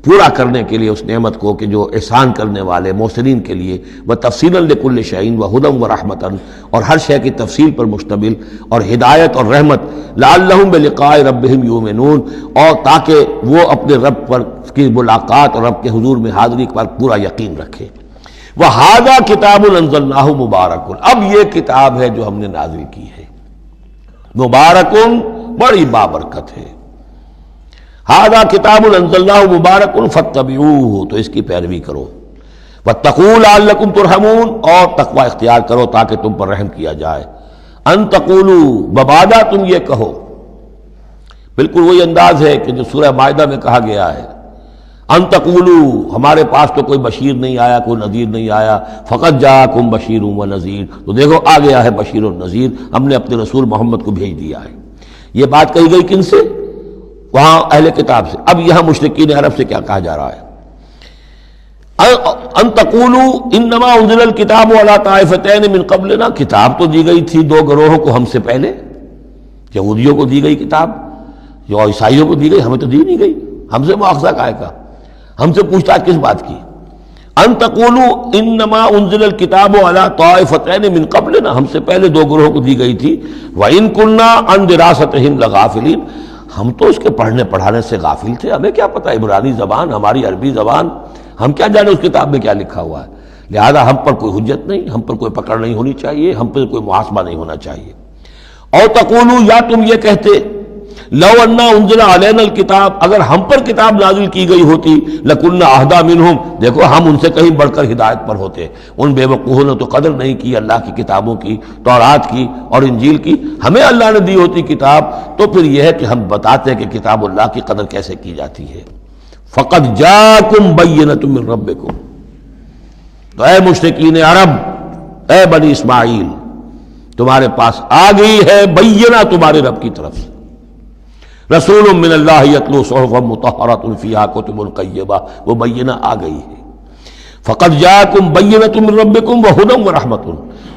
پورا کرنے کے لیے اس نعمت کو کہ جو احسان کرنے والے محسنین کے لیے، وتفصیلا لکل شیء وہدی ورحمۃ، اور ہر شے کی تفصیل پر مشتمل اور ہدایت اور رحمت، لعلہم بلقاء ربہم یؤمنون، اور تاکہ وہ اپنے رب پر کی ملاقات اور رب کے حضور میں حاضری پر پورا یقین رکھے۔ وہذا کتاب انزلناہ مبارک، اب یہ کتاب ہے جو ہم نے نازل کی ہے، مبارک، بڑی بابرکت ہے۔ ھذا کتاب انزلناہ مبارک فاتبعوہ، تو اس کی پیروی کرو۔ واتقوا لعلکم ترحمون، اور تقوی اختیار کرو تاکہ تم پر رحم کیا جائے۔ ان تقولوا، مبادا تم یہ کہو، بالکل وہی انداز ہے کہ جو سورہ مائدہ میں کہا گیا ہے، ان تقولوا، ہمارے پاس تو کوئی بشیر نہیں آیا، کوئی نذیر نہیں آیا، فقط جاءکم بشیر و نذیر، تو دیکھو آ گیا ہے بشیر و نذیر، ہم نے اپنے رسول محمد کو بھیج دیا ہے۔ یہ بات کہی گئی کن سے؟ وہاں اہل کتاب سے۔ اب یہاں مشرکین عرب سے کیا کہا جا رہا ہے؟ ان تقولوا انما انزل الکتاب علی طائفتین من قبلنا، کتاب تو دی گئی تھی 2 گروہوں کو ہم سے پہلے، یہودیوں کو دی گئی کتاب، جو عیسائیوں کو دی گئی، ہمیں تو دی نہیں گئی، ہم سے مواخذہ کائے کا، ہم سے پوچھتاچھ کس بات کی؟ ان تقولوا انما انزل الکتاب علی طائفتین من قبلنا، ہم سے پہلے 2 گروہوں کو دی گئی تھی، وان کنا عن دراستہم لغافلین، ہم تو اس کے پڑھنے پڑھانے سے غافل تھے، ہمیں کیا پتہ عبرانی زبان، ہماری عربی زبان، ہم کیا جانے اس کتاب میں کیا لکھا ہوا ہے، لہذا ہم پر کوئی حجت نہیں، ہم پر کوئی پکڑ نہیں ہونی چاہیے، ہم پر کوئی محاسبہ نہیں ہونا چاہیے۔ اور تقولوا، یا تم یہ کہتے، لو انا انزل علینا الکتاب، اگر ہم پر کتاب نازل کی گئی ہوتی، لکنا اہدی منہم، دیکھو ہم ان سے کہیں بڑھ کر ہدایت پر ہوتے۔ ان بے وقوفوں نے تو قدر نہیں کی اللہ کی کتابوں کی، تورات کی اور انجیل کی، ہمیں اللہ نے دی ہوتی کتاب تو پھر یہ ہے کہ ہم بتاتے کہ کتاب اللہ کی قدر کیسے کی جاتی ہے۔ فقد جاءکم بینۃ من ربکم، تو اے مشرکین عرب، اے بنی اسماعیل، تمہارے پاس آ گئی ہے بینہ تمہارے رب کی طرف سے، رسول من اللہ یتلو صحفا مطہرۃ فیہا کتب قیمہ، وہ بینہ آ گئی ہے۔ فقد جاءکم بینۃ من ربکم وہدی ورحمۃ،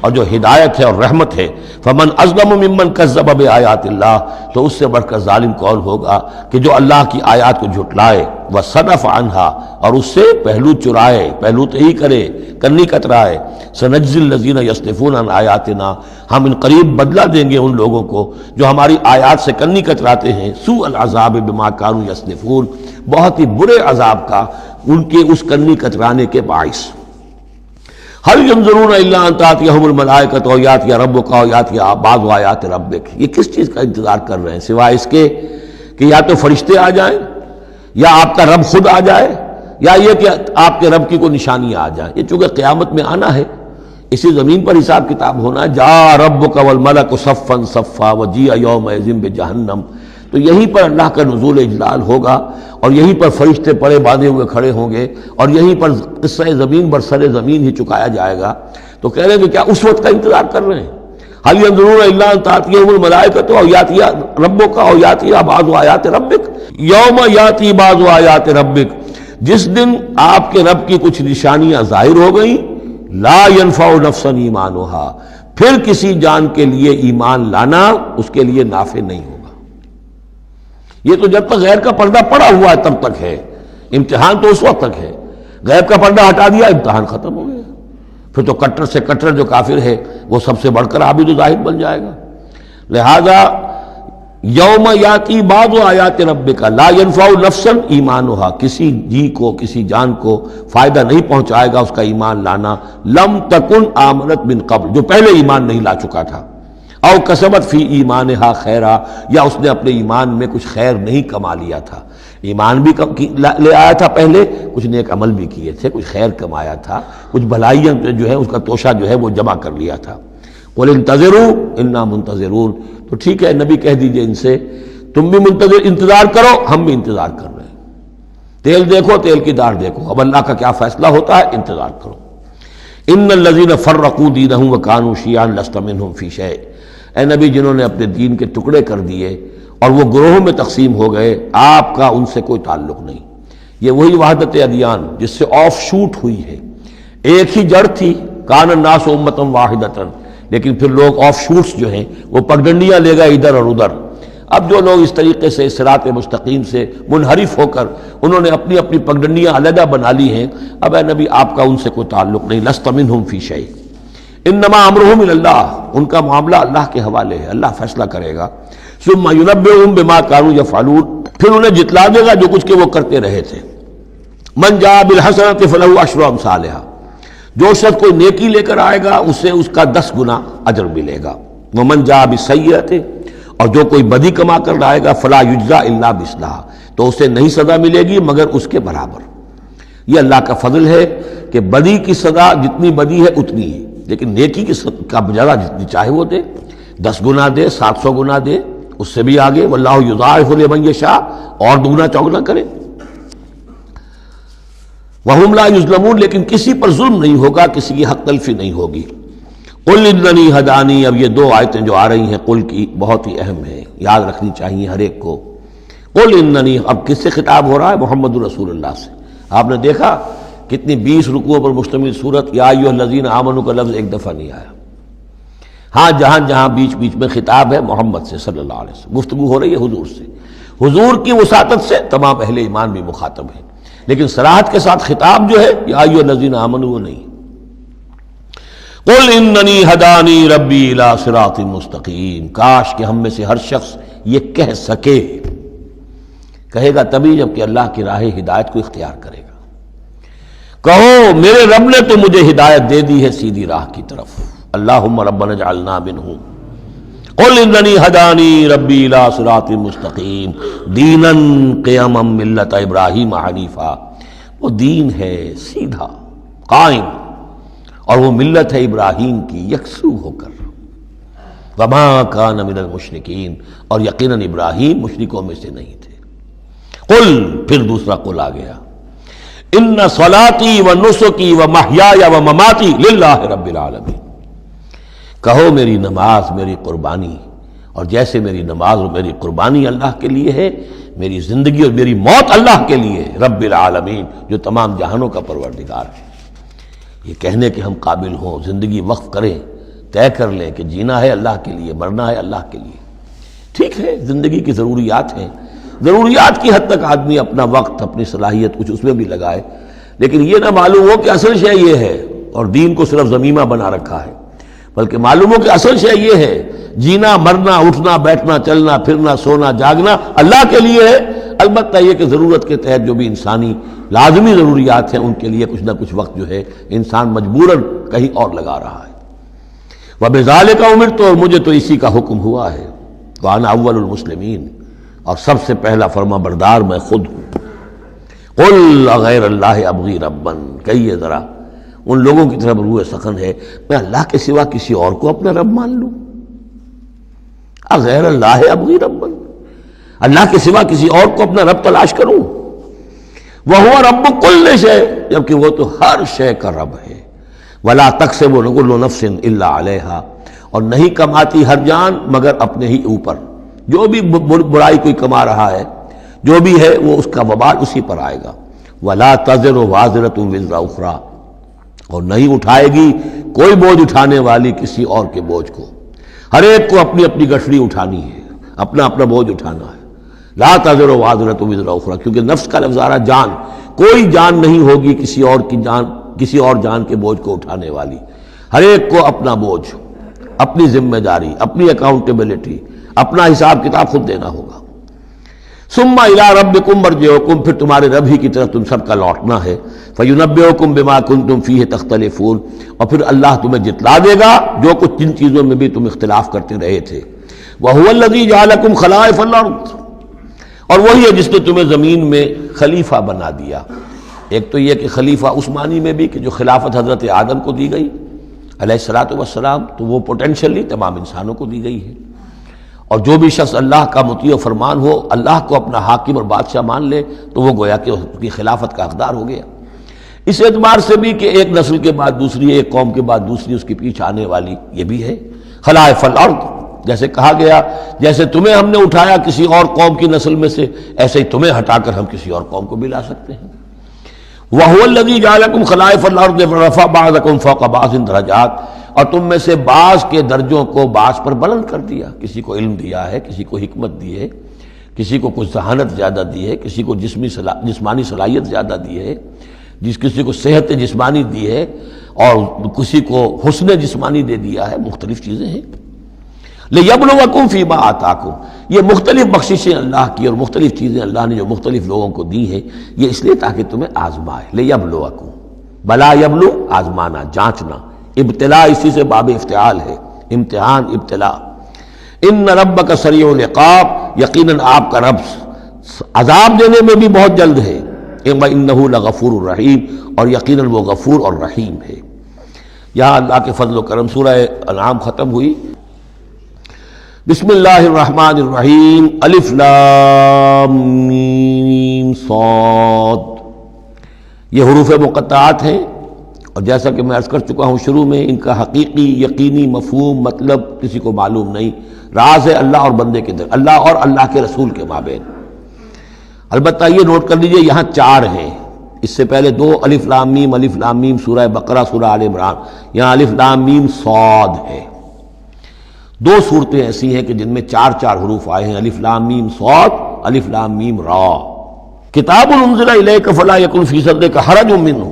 اور جو ہدایت ہے اور رحمت ہے، فمن اظلم ممن کذب بآیات اللہ، تو اس سے بڑھ کر ظالم کون ہوگا کہ جو اللہ کی آیات کو جھٹلائے، وصدف عنہا، اور اس سے پہلو چرائے، پہلو تہی کرے، کنی کترائے۔ سنجزی الذین یصدفون عن آیاتنا، ہم ان قریب بدلہ دیں گے ان لوگوں کو جو ہماری آیات سے کنی کتراتے ہیں، سوء العذاب بما کانوا یصدفون، بہت ہی برے عذاب کا ان کے اس کنی کترانے کے باعث۔ هل ينظرون الا ان تاتيهم الملائکۃ او یاتی ربک او یاتی بعض آیات ربک، یہ کس چیز کا انتظار کر رہے ہیں سوائے اس کے کہ یا تو فرشتے آ جائیں، یا آپ کا رب خود آ جائے، یا یہ کہ آپ کے رب کی کوئی نشانیاں آ جائیں۔ یہ چونکہ قیامت میں آنا ہے، اسی زمین پر حساب کتاب ہونا ہے، جاء ربک والملک صفا صفا وجیء یومئذ بجہنم، تو تو یہیں پر اللہ کا نزول اجلال ہوگا، اور یہیں پر فرشتے پڑے باندھے ہوئے کھڑے ہوں گے، اور یہیں پر قصہ زمین بر سر زمین ہی چکایا جائے گا۔ تو کہہ رہے ہیں کہ کیا اس وقت کا انتظار کر رہے ہیں؟ هل ينظرون الا ان تاتيهم الملائكة او ياتي ربك او ياتي بعض آیات ربك یوم یاتی بعض آیات ربک، جس دن آپ کے رب کی کچھ نشانیاں ظاہر ہو گئیں، لا ينفع نفسا ایمانها، پھر کسی جان کے لیے ایمان لانا اس کے لیے نافع نہیں ہوگا۔ یہ تو جب تک غیر کا پردہ پڑا ہوا ہے تب تک ہے، امتحان تو اس وقت تک ہے۔ غیب کا پردہ ہٹا دیا، امتحان ختم ہو گیا، پھر تو کٹر سے کٹر جو کافر ہے وہ سب سے بڑھ کر عابد و زاہد بن جائے گا۔ لہذا یوم یاتی بعض آیات ربک لا ينفع نفسا ایمانها، کسی جی کو کسی جان کو فائدہ نہیں پہنچائے گا اس کا ایمان لانا، لم تکن آمنت من قبل، جو پہلے ایمان نہیں لا چکا تھا، او کسبت فی ایمانها خیرا، یا اس نے اپنے ایمان میں کچھ خیر نہیں کما لیا تھا۔ ایمان بھی لے آیا تھا پہلے، کچھ نیک عمل بھی کیے تھے، کچھ خیر کمایا تھا، کچھ بھلائیاں جو ہے اس کا توشہ جو ہے وہ جمع کر لیا تھا۔ قل انتظروا انا منتظرون، تو ٹھیک ہے نبی کہہ دیجئے ان سے تم بھی انتظار کرو، ہم بھی انتظار کر رہے ہیں۔ تیل دیکھو تیل کی دار دیکھو، اب اللہ کا کیا فیصلہ ہوتا ہے، انتظار کرو۔ ان الذین فرقوا دینہم وکانوا شیعا لست منہم فی شیء، اے نبی جنہوں نے اپنے دین کے ٹکڑے کر دیے اور وہ گروہوں میں تقسیم ہو گئے، آپ کا ان سے کوئی تعلق نہیں۔ یہ وہی وحدت ادیان جس سے آف شوٹ ہوئی ہے، ایک ہی جڑ تھی، کان الناس امۃ واحدۃ، لیکن پھر لوگ آف شوٹس جو ہیں وہ پگڈنڈیاں لے گئے ادھر اور ادھر۔ اب جو لوگ اس طریقے سے صراط مستقیم سے منحرف ہو کر انہوں نے اپنی اپنی پگڈنڈیاں علیحدہ بنا لی ہیں، اب اے نبی آپ کا ان سے کوئی تعلق نہیں، لست منہم فی شیء، انما امرہم الی اللہ، ان کا معاملہ اللہ کے حوالے ہے، اللہ فیصلہ کرے گا۔ ثم ینبئہم بما کانوا یفعلون، پھر انہیں جتلا دے گا جو کچھ کہ وہ کرتے رہے تھے۔ من جاء بالحسنۃ فلہ عشر امثالھا، جو شخص کوئی نیکی لے کر آئے گا اسے اس کا 10 گنا اجر ملے گا۔ ومن جاء بالسیئۃ، اور جو کوئی بدی کما کر لائے گا فلا یجزا الا مثلھا، تو اسے نہیں سزا ملے گی مگر اس کے برابر۔ یہ اللہ کا فضل ہے کہ بدی کی سزا جتنی بدی ہے اتنی ہے، لیکن نیکی کی کا بجا جتنی چاہے وہ دے، 10 گنا دے، 700 گنا دے، اس سے بھی آگے، واللہ یضاعف لمن یشاء، اور دگنا چوگنا کرے۔ وہم لا یظلمون، لیکن کسی پر ظلم نہیں ہوگا، کسی کی حق تلفی نہیں ہوگی۔ قل اننی ہدانی، اب یہ 2 آیتیں جو آ رہی ہیں قل کی بہت ہی اہم ہیں، یاد رکھنی چاہیے ہر ایک کو۔ قل اننی، اب کس سے خطاب ہو رہا ہے؟ محمد رسول اللہ سے۔ آپ نے دیکھا کتنی 20 رکوعوں پر مشتمل سورت یا ایھا الذین آمنوا کا لفظ ایک دفعہ نہیں آیا۔ ہاں جہاں جہاں بیچ بیچ میں خطاب ہے محمد سے صلی اللہ علیہ وسلم، گفتگو ہو رہی ہے حضور سے، حضور کی وساطت سے تمام اہل ایمان بھی مخاطب ہیں، لیکن صراحت کے ساتھ خطاب جو ہے یا ایھا الذین آمنوا وہ نہیں۔ قل اننی ہدانی ربی الی صراط مستقیم، کاش کہ ہم میں سے ہر شخص یہ کہہ سکے، کہے گا تبھی جب کہ اللہ کی راہ ہدایت کو اختیار کرے گا۔ کہو میرے رب نے تو مجھے ہدایت دے دی ہے سیدھی راہ کی طرف، اللہم ربنا اجعلنا منہم۔ قل اننی ہدانی ربی الی صراط مستقیم دینا قیما ملت ابراہیم حنیفا، وہ دین ہے سیدھا قائم، اور وہ ملت ہے ابراہیم کی یکسو ہو کر، وما کان من المشرکین، اور یقیناً ابراہیم مشرکوں میں سے نہیں تھے۔ قل، پھر دوسرا قل آ گیا، ان صلاتی و نسکی و محیای و مماتی للہ رب العالمین، کہو میری نماز میری قربانی، اور جیسے میری نماز اور میری قربانی اللہ کے لیے ہے، میری زندگی اور میری موت اللہ کے لیے ہے، رب العالمین جو تمام جہانوں کا پروردگار ہے۔ یہ کہنے کے ہم قابل ہوں، زندگی وقف کریں، طے کر لیں کہ جینا ہے اللہ کے لیے، مرنا ہے اللہ کے لیے۔ ٹھیک ہے زندگی کی ضروریات ہیں، ضروریات کی حد تک آدمی اپنا وقت اپنی صلاحیت کچھ اس میں بھی لگائے، لیکن یہ نہ معلوم ہو کہ اصل شے یہ ہے اور دین کو صرف ضمیمہ بنا رکھا ہے، بلکہ معلوم ہو کہ اصل شے یہ ہے، جینا مرنا اٹھنا بیٹھنا چلنا پھرنا سونا جاگنا اللہ کے لیے ہے۔ البتہ یہ کہ ضرورت کے تحت جو بھی انسانی لازمی ضروریات ہیں ان کے لیے کچھ نہ کچھ وقت جو ہے انسان مجبوراً کہیں اور لگا رہا ہے۔ وَبِذَالِكَ أُمِرْتُ، اور مجھے تو اسی کا حکم ہوا ہے، وَأَنَا أَوَّلُ الْمُسْلِمِينَ، اور سب سے پہلا فرما بردار میں خود ہوں۔ قُلْ أَغَيْرَ اللَّهِ أَبْغِي رَبًّا، کہیے ذرا ان لوگوں کی طرف روح سخن ہے، میں اللہ کے سوا کسی اور کو اپنا رب مان لوں؟ اغیر اللہ ابغی ربًا، اللہ کے سوا کسی اور کو اپنا رب تلاش کروں؟ وَهُوَ رَبُّ كُلِّ شَيْءٍ، جبکہ وہ تو ہر شے کا رب ہے۔ وَلَا تَكْسِبُ كُلُّ نَفْسٍ إِلَّا عَلَيْهَا، اور نہیں کماتی ہر جان مگر اپنے ہی اوپر۔ جو بھی برائی کوئی کما رہا ہے، جو بھی ہے، وہ اس کا وبال اسی پر آئے گا۔ وَلَا تَزِرُ وَازِرَةٌ وِزْرَ أُخْرَىٰ، اور نہیں اٹھائے گی کوئی بوجھ اٹھانے والی کسی اور کے بوجھ کو۔ ہر ایک کو اپنی اپنی گٹھڑی اٹھانی ہے، اپنا اپنا بوجھ اٹھانا ہے۔ لا تزر وازرۃ وزر اخری، کیونکہ نفس کا لفظ آ رہا جان، کوئی جان نہیں ہوگی کسی اور جان کے بوجھ کو اٹھانے والی۔ ہر ایک کو اپنا بوجھ، اپنی ذمہ داری، اپنی اکاؤنٹیبلٹی، اپنا حساب کتاب خود دینا ہوگا۔ ثم الی ربکم مرجعکم، پھر تمہارے رب ہی کی طرف تم سب کا لوٹنا ہے۔ فینبئکم بما کنتم فیہ تختلفون، اور پھر اللہ تمہیں جتلا دے گا جو کچھ جن چیزوں میں بھی تم اختلاف کرتے رہے تھے۔ وہو الذی جعلکم خلائف الارض، اور وہی ہے جس نے تمہیں زمین میں خلیفہ بنا دیا۔ ایک تو یہ کہ خلیفہ عثمانی میں بھی کہ جو خلافت حضرت آدم کو دی گئی علیہ الصلوۃ والسلام، تو وہ پوٹینشلی تمام انسانوں کو دی گئی ہے، اور جو بھی شخص اللہ کا مطیع و فرمان ہو، اللہ کو اپنا حاکم اور بادشاہ مان لے، تو وہ گویا کہ اس کی خلافت کا حقدار ہو گیا۔ اس اعتبار سے بھی کہ ایک نسل کے بعد دوسری، ایک قوم کے بعد دوسری اس کے پیچھے آنے والی، یہ بھی ہے خلائف الارض۔ جیسے کہا گیا جیسے تمہیں ہم نے اٹھایا کسی اور قوم کی نسل میں سے، ایسے ہی تمہیں ہٹا کر ہم کسی اور قوم کو بھی لا سکتے ہیں۔ وَهُوَ الَّذِي جَعَلَكُمْ خَلَائِفَ الْأَرْضِ وَرَفَعَ بَعْضَكُمْ فَوْقَ بَعْضٍ دَرَجَاتٍ، اور تم میں سے بعض کے درجوں کو بعض پر بلند کر دیا۔ کسی کو علم دیا ہے، کسی کو حکمت دی ہے، کسی کو کچھ ذہانت زیادہ دی ہے، کسی کو جسمانی صلاحیت زیادہ دی ہے، کسی کو صحت جسمانی دی ہے، اور کسی کو حسن جسمانی دے دیا ہے، مختلف چیزیں ہیں۔ لِيَبْلُوَكُمْ فِي مَا آتَاكُمْ، یہ مختلف بخششیں اللہ کی اور مختلف چیزیں اللہ نے جو مختلف لوگوں کو دی ہیں، یہ اس لیے تاکہ تمہیں آزمائے۔ لِيَبْلُوَكُمْ، بلا یبلو، آزمانا، جانچنا، ابتلاء اسی سے باب افتعال ہے، امتحان، ابتلاء۔ ان ربک سریع العقاب، یقیناً آپ کا رب عذاب دینے میں بھی بہت جلد ہے۔ وَإِنَّهُ لَغَفُورٌ رَحِيمٌ، اور یقیناً وہ غفور اور رحیم ہے۔ یہاں اللہ کے فضل و کرم سورہ انعام ختم ہوئی۔ بسم اللہ الرحمن الرحیم، الف لام میم صاد، یہ حروف مقطعات ہیں، اور جیسا کہ میں عرض کر چکا ہوں شروع میں، ان کا حقیقی یقینی مفہوم مطلب کسی کو معلوم نہیں، راز ہے اللہ اور بندے کے در، اللہ اور اللہ کے رسول کے مابین۔ البتہ یہ نوٹ کر لیجئے یہاں 4 ہیں، اس سے پہلے 2 الف لام میم سورہ بقرہ، سورہ آل عمران، یہاں الف لام میم صاد ہے۔ 2 صورتیں ایسی ہیں کہ جن میں 4 حروف آئے ہیں، الف لام میم صاد، الف لام میم را۔ کتاب انزل الیک فلا یکن فی صدرک حرج منہ،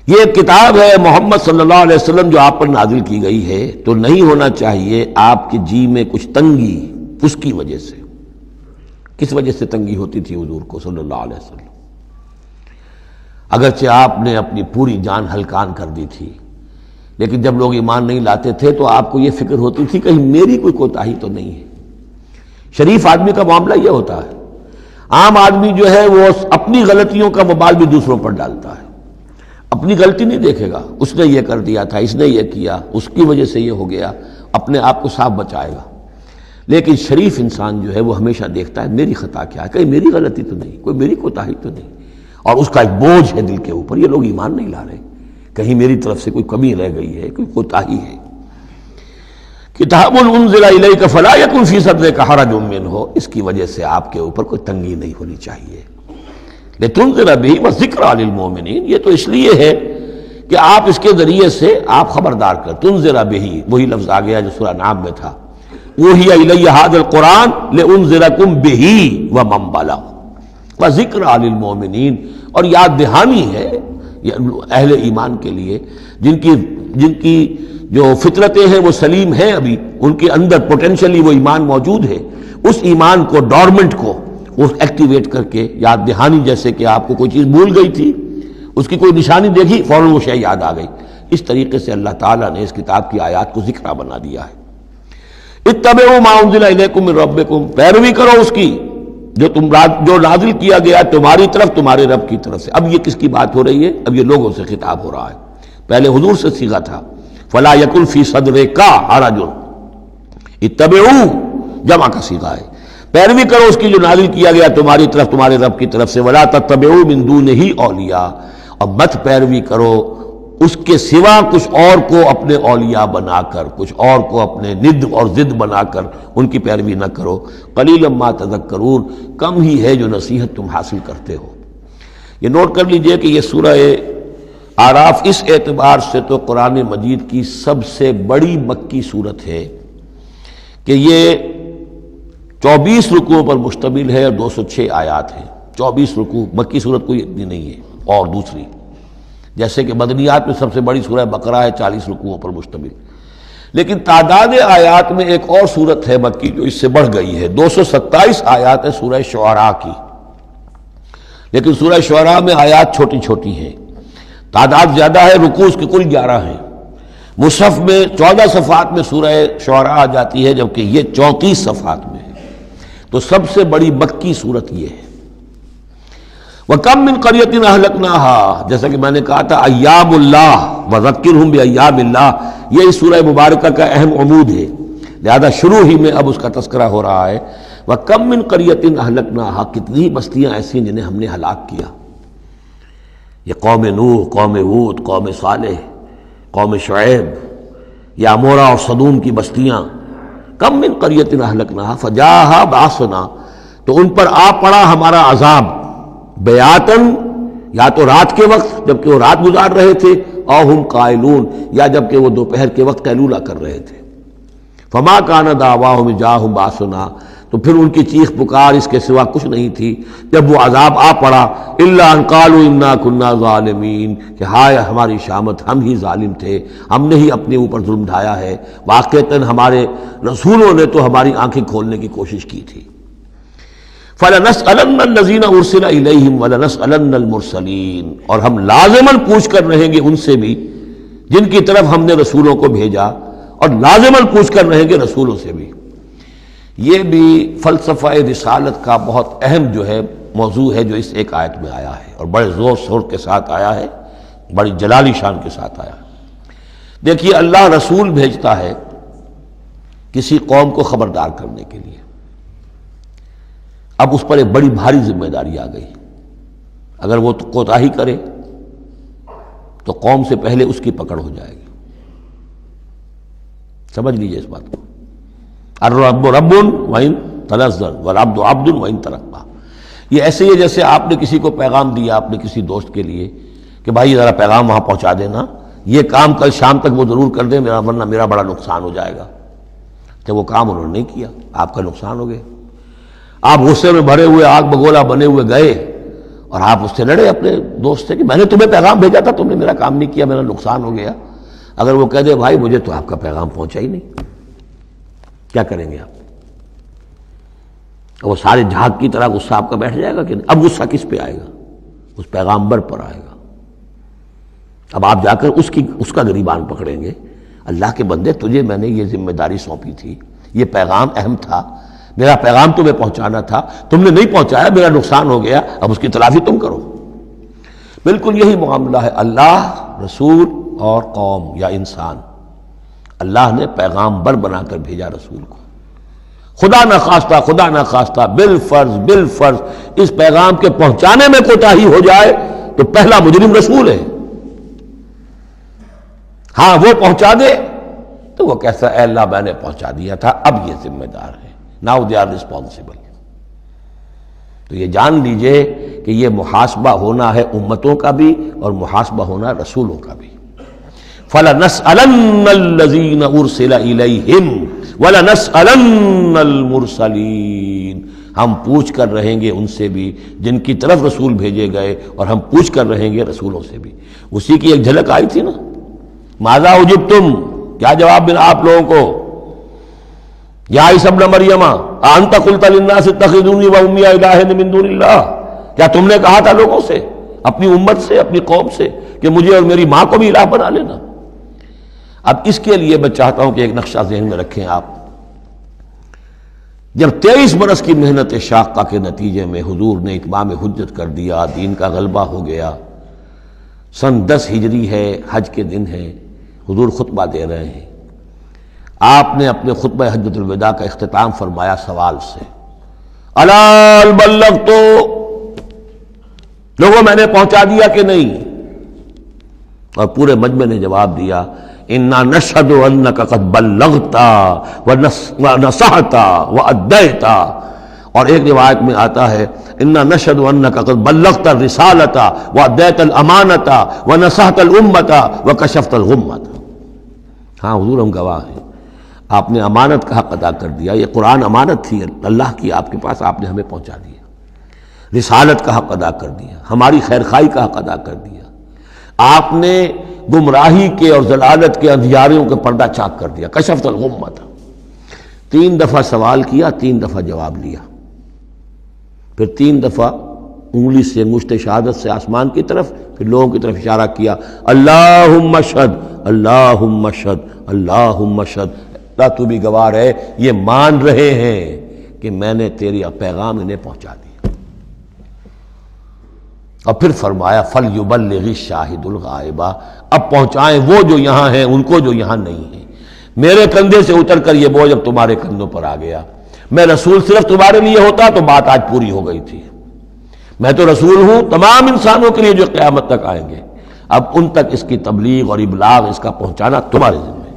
یہ کتاب ہے محمد صلی اللہ علیہ وسلم جو آپ پر نازل کی گئی ہے، تو نہیں ہونا چاہیے آپ کے جی میں کچھ تنگی اس کی وجہ سے۔ کس وجہ سے تنگی ہوتی تھی حضور کو صلی اللہ علیہ وسلم؟ اگرچہ آپ نے اپنی پوری جان ہلکان کر دی تھی، لیکن جب لوگ ایمان نہیں لاتے تھے تو آپ کو یہ فکر ہوتی تھی کہیں میری کوئی کوتاہی تو نہیں ہے۔ شریف آدمی کا معاملہ یہ ہوتا ہے، عام آدمی جو ہے وہ اپنی غلطیوں کا وبال بھی دوسروں پر ڈالتا ہے، اپنی غلطی نہیں دیکھے گا، اس نے یہ کر دیا تھا، اس نے یہ کیا، اس کی وجہ سے یہ ہو گیا، اپنے آپ کو صاف بچائے گا۔ لیکن شریف انسان جو ہے وہ ہمیشہ دیکھتا ہے میری خطا کیا ہے، کہیں میری غلطی تو نہیں، کوئی میری کوتاہی تو نہیں، اور اس کا ایک بوجھ ہے دل کے اوپر، یہ لوگ ایمان نہیں لا رہے، کہیں میری طرف سے کوئی کمی رہ گئی ہے، کوئی کوتاہی ہے۔ کتاب انزل الیک فلا یکن فی صدرک حرج منہ، اس کی وجہ سے آپ کے اوپر کوئی تنگی نہیں ہونی چاہیے۔ لتنذر بہ وذکریٰ للمؤمنین، یہ تو اس لیے ہے کہ آپ اس کے ذریعے سے آپ خبردار کر، تنذر بہ، وہی لفظ آ گیا جو سورہ نام میں تھا، اوحی الی ھذا القرآن لانذرکم بہ ومن بلغ وذکریٰ للمؤمنین، اور یاد دہانی ہے اہل ایمان کے لیے جن کی جو فطرتیں ہیں وہ سلیم ہیں، ابھی ان کے اندر پوٹینشلی وہ ایمان موجود ہے، اس ایمان کو، ڈورمنٹ کو ایکٹیویٹ کر کے یاد دہانی، جیسے کہ آپ کو کوئی چیز بھول گئی تھی، اس کی کوئی نشانی دیکھی فوراً وہ شے یاد آ گئی، اس طریقے سے اللہ تعالیٰ نے اس کتاب کی آیات کو ذکرہ بنا دیا ہے۔ اتبعوا ما انزل الیکم من ربکم، پیروی کرو اس کی جو نازل کیا گیا تمہاری طرف، تمہارے رب کی طرف سے۔ اب یہ کس کی بات ہو رہی ہے؟ اب یہ لوگوں سے خطاب ہو رہا ہے، پہلے حضور سے صیغہ تھا فلا یکن فی صدرک حرج، اتبعوا جمع کا صیغہ ہے، پیروی کرو اس کی جو نازل کیا گیا تمہاری طرف تمہارے رب کی طرف سے، ولا تتبعوا من دونہ اولیاء، اور مت پیروی کرو اس کے سوا کچھ اور کو اپنے اولیاء بنا کر، کچھ اور کو اپنے ند اور ضد بنا کر ان کی پیروی نہ کرو، قلیلا ما تذکرون، کم ہی ہے جو نصیحت تم حاصل کرتے ہو۔ یہ نوٹ کر لیجئے کہ یہ سورہ اعراف اس اعتبار سے تو قرآن مجید کی سب سے بڑی مکی سورت ہے کہ یہ 24 رکوعوں پر مشتمل ہے اور 206 آیات ہیں۔ 24 رکوع، مکی سورت کوئی اتنی نہیں ہے، اور دوسری جیسے کہ مدنیات میں سب سے بڑی سورہ بقرہ ہے 40 رکوعوں پر مشتمل، لیکن تعداد آیات میں ایک اور سورت ہے مکی جو اس سے بڑھ گئی ہے، 227 آیات ہے سورہ شعراء کی، لیکن سورہ شعراء میں آیات چھوٹی چھوٹی ہیں، تعداد زیادہ ہے، رکوع اس کے کل 11 ہیں۔ مصحف میں 14 صفحات میں سورہ شعراء آ جاتی ہے جبکہ یہ 34 صفحات میں ہے، تو سب سے بڑی مکی سورت یہ ہے۔ وَكَمْ مِنْ قَرْيَةٍ أَهْلَكْنَاهَا، جیسا کہ میں نے کہا تھا ایام اللہ وَذَكِّرْهُمْ بِأَيَّامِ اللہ، یہ اس سورہ مبارکہ کا اہم عمود ہے، لہذا شروع ہی میں اب اس کا تذکرہ ہو رہا ہے۔ وَكَمْ مِنْ قَرْيَةٍ أَهْلَكْنَاهَا، کتنی بستیاں ایسی ہیں جنہیں ہم نے ہلاک کیا، یہ قوم نوح، قوم ہود، قوم صالح، قوم شعیب، یا عمورہ اور صدوم کی بستیاں۔ کم من قریۃ اہلکناها فجاءها باسنا، تو ان پر آ پڑا ہمارا عذاب، بیاتن، یا تو رات کے وقت جبکہ وہ رات گزار رہے تھے، او ہم قائلون، یا جبکہ وہ دوپہر کے وقت قیلولہ کر رہے تھے۔ فما کان دعواہم جاءہم باسنا، تو پھر ان کی چیخ پکار اس کے سوا کچھ نہیں تھی جب وہ عذاب آ پڑا، الا ان قالوا انا كنا ظالمین، کہ ہائے ہماری شامت، ہم ہی ظالم تھے، ہم نے ہی اپنے اوپر ظلم ڈھایا ہے، واقعتاً ہمارے رسولوں نے تو ہماری آنکھیں کھولنے کی کوشش کی تھی۔ فَلَنَسْأَلَنَّ الَّذِينَ أُرْسِلَ إِلَيْهِمْ وَلَنَسْأَلَنَّ الْمُرْسَلِينَ، اور ہم لازماً پوچھ کر رہیں گے ان سے بھی جن کی طرف ہم نے رسولوں کو بھیجا، اور لازماً پوچھ کر رہیں گے رسولوں سے بھی۔ یہ بھی فلسفہ رسالت کا بہت اہم جو ہے موضوع ہے جو اس ایک آیت میں آیا ہے، اور بڑے زور شور کے ساتھ آیا ہے، بڑی جلالی شان کے ساتھ آیا ہے۔ دیکھیے اللہ رسول بھیجتا ہے کسی قوم کو خبردار کرنے کے لیے، اب اس پر ایک بڑی بھاری ذمہ داری آ گئی، اگر وہ کوتاہی کرے تو قوم سے پہلے اس کی پکڑ ہو جائے گی۔ سمجھ لیجئے اس بات کو، الرب رب وَإِن تنزل والعبد عبد وَإِن ترقى، یہ ایسے ہی جیسے آپ نے کسی کو پیغام دیا اپنے کسی دوست کے لیے کہ بھائی ذرا پیغام وہاں پہنچا دینا، یہ کام کل شام تک وہ ضرور کر دیں ورنہ میرا بڑا نقصان ہو جائے گا، کہ وہ کام انہوں نے نہیں کیا، آپ کا نقصان ہو گیا، آپ غصے میں بھرے ہوئے آگ بگولا بنے ہوئے گئے اور آپ اس سے لڑے اپنے دوست سے کہ میں نے تمہیں پیغام بھیجا تھا، تم نے میرا کام نہیں کیا، میرا نقصان ہو گیا۔ اگر وہ کہہ دے بھائی مجھے تو آپ کا پیغام پہنچا ہی نہیں، کیا کریں گے آپ؟ وہ سارے جھاگ کی طرح غصہ آپ کا بیٹھ جائے گا کہ نہیں؟ اب غصہ کس پہ آئے گا؟ اس پیغامبر پر آئے گا۔ اب آپ جا کر اس کا گریبان پکڑیں گے، اللہ کے بندے تجھے میں نے یہ ذمہ داری سونپی تھی، یہ پیغام اہم تھا، میرا پیغام تمہیں پہنچانا تھا، تم نے نہیں پہنچایا، میرا نقصان ہو گیا، اب اس کی تلافی تم کرو۔ بالکل یہی معاملہ ہے اللہ، رسول اور قوم یا انسان۔ اللہ نے پیغامبر بنا کر بھیجا رسول کو، خدا نہ خواستہ بالفرض اس پیغام کے پہنچانے میں کوتاہی ہو جائے تو پہلا مجرم رسول ہے۔ ہاں وہ پہنچا دے تو وہ کیسا اے اللہ میں نے پہنچا دیا تھا، اب یہ ذمہ دار ہے، ناؤ دے آر ریسپانسبل۔ تو یہ جان لیجئے کہ یہ محاسبہ ہونا ہے امتوں کا بھی اور محاسبہ ہونا رسولوں کا بھی۔ فَلَنَسْأَلَنَّ الَّذِينَ أُرْسِلَ إِلَيْهِمْ وَلَنَسْأَلَنَّ الْمُرْسَلِينَ، ہم پوچھ کر رہیں گے ان سے بھی جن کی طرف رسول بھیجے گئے، اور ہم پوچھ کر رہیں گے رسولوں سے بھی۔ اسی کی ایک جھلک آئی تھی نا، ماذا اجبتم، کیا جواب ملا آپ لوگوں کو؟ یا عیسی ابن مریم انت قلت للناس اتخذونی وامي الہین من دون اللہ، کیا تم نے کہا تھا لوگوں سے، اپنی امت سے، اپنی قوم سے کہ مجھے اور میری ماں کو بھی الہ بنا لینا؟ اب اس کے لیے میں چاہتا ہوں کہ ایک نقشہ ذہن میں رکھیں آپ۔ جب 23 برس کی محنت شاقہ کے نتیجے میں حضور نے اتمام حجت کر دیا، دین کا غلبہ ہو گیا، سن 10 ہجری ہے، حج کے دن ہے، حضور خطبہ دے رہے ہیں، آپ نے اپنے خطبہ حجۃ الوداع کا اختتام فرمایا سوال سے، الا هل بلغت، لوگوں میں نے پہنچا دیا کہ نہیں؟ اور پورے مجمع نے جواب دیا انا نشهد انك قد بلغت ونصحت واديت، اور ایک روایت میں آتا ہے انا نشهد انك قد بلغت الرسالة واديت الامانة ونصحت الامة وكشفت الغمة۔ ہاں حضور ہم گواہ ہیں، آپ نے امانت کا حق ادا کر دیا، یہ قرآن امانت تھی اللہ کی آپ کے پاس، آپ نے ہمیں پہنچا دیا، رسالت کا حق ادا کر دیا، ہماری خیرخواہی کا حق ادا کر دیا، آپ نے گمراہی کے اور ضلالت کے اندھیاریوں کے پردہ چاک کر دیا، کشفت الغمۃ۔ 3 دفعہ سوال کیا، 3 دفعہ جواب لیا، پھر 3 دفعہ انگلی سے انگشت شہادت سے آسمان کی طرف، پھر لوگوں کی طرف اشارہ کیا، اللہم اشہد اللہم اشہد اللہم اشہد، اللہ تو بھی گواہ ہے، یہ مان رہے ہیں کہ میں نے تیری پیغام انہیں پہنچا دیا۔ اور پھر فرمایا فَلْيُبَلِّغِ الشَّاهِدُ الْغَائِبَ، اب پہنچائیں وہ جو یہاں ہیں ان کو جو یہاں نہیں ہیں۔ میرے کندھے سے اتر کر یہ بوجھ اب تمہارے کندھوں پر آ گیا، میں رسول صرف تمہارے لیے ہوتا تو بات آج پوری ہو گئی تھی، میں تو رسول ہوں تمام انسانوں کے لیے جو قیامت تک آئیں گے، اب ان تک اس کی تبلیغ اور ابلاغ، اس کا پہنچانا تمہارے ذمہ ہے۔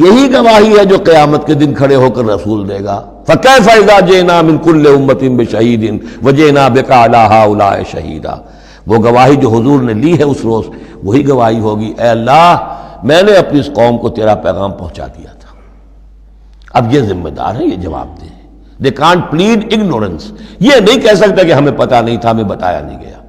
یہی گواہی ہے جو قیامت کے دن کھڑے ہو کر رسول دے گا، فَكَيْفَ إِذَا جِئْنَا مِنْ كُلِّ أُمَّةٍ بِشَهِيدٍ وَجِئْنَا بِكَ عَلَىٰ هَٰؤُلَاءِ شَهِيدًا۔ وہ گواہی جو حضور نے لی ہے اس روز، وہی گواہی ہوگی، اے اللہ میں نے اپنی اس قوم کو تیرا پیغام پہنچا دیا تھا، اب یہ ذمہ دار ہیں، یہ جواب دیں۔ They can't plead ignorance، یہ نہیں کہہ سکتا کہ ہمیں پتہ نہیں تھا، ہمیں بتایا نہیں گیا،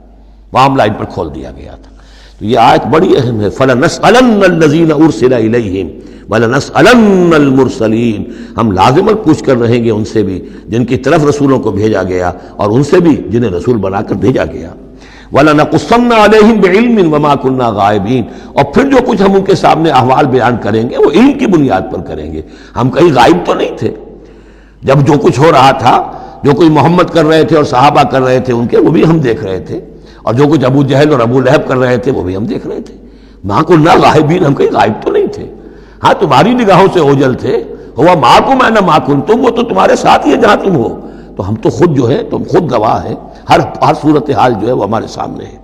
معاملہ ان پر کھول دیا گیا تھا۔ تو یہ آیت بڑی اہم ہے، فَلَنَسْأَلَنَّ الَّذِينَ أُرْسِلَ إِلَيْهِمْ وَلَنَسْأَلَنَّ الْمُرْسَلِينَ، ہم لازماً پوچھ کر رہیں گے ان سے بھی جن کی طرف رسولوں کو بھیجا گیا، اور ان سے بھی جنہیں رسول بنا کر بھیجا گیا۔ وَلَنَقُصَّنَّ عَلَيْهِمْ بِعِلْمٍ وَمَا كُنَّا غَائِبِينَ، اور پھر جو کچھ ہم ان کے سامنے احوال بیان کریں گے وہ علم کی بنیاد پر کریں گے، ہم کہیں غائب تو نہیں تھے۔ جب جو کچھ ہو رہا تھا، جو کچھ محمد کر رہے تھے اور صحابہ کر رہے تھے ان کے، وہ بھی ہم دیکھ رہے تھے، اور جو کچھ ابو جہل اور ابو لہب کر رہے تھے وہ بھی ہم دیکھ رہے تھے۔ مَا كُنَّا غَائِبِينَ، ہم کہیں غائب تو نہیں تھے، ہاں تمہاری نگاہوں سے اوجھل تھے، ہوا مَعَكُمْ أَيْنَمَا كُنتُمْ، وہ تو تمہارے ساتھ ہی ہے جہاں تم ہو، تو ہم تو خود جو ہے، تم خود گواہ ہے، ہر صورتحال جو ہے وہ ہمارے سامنے ہے۔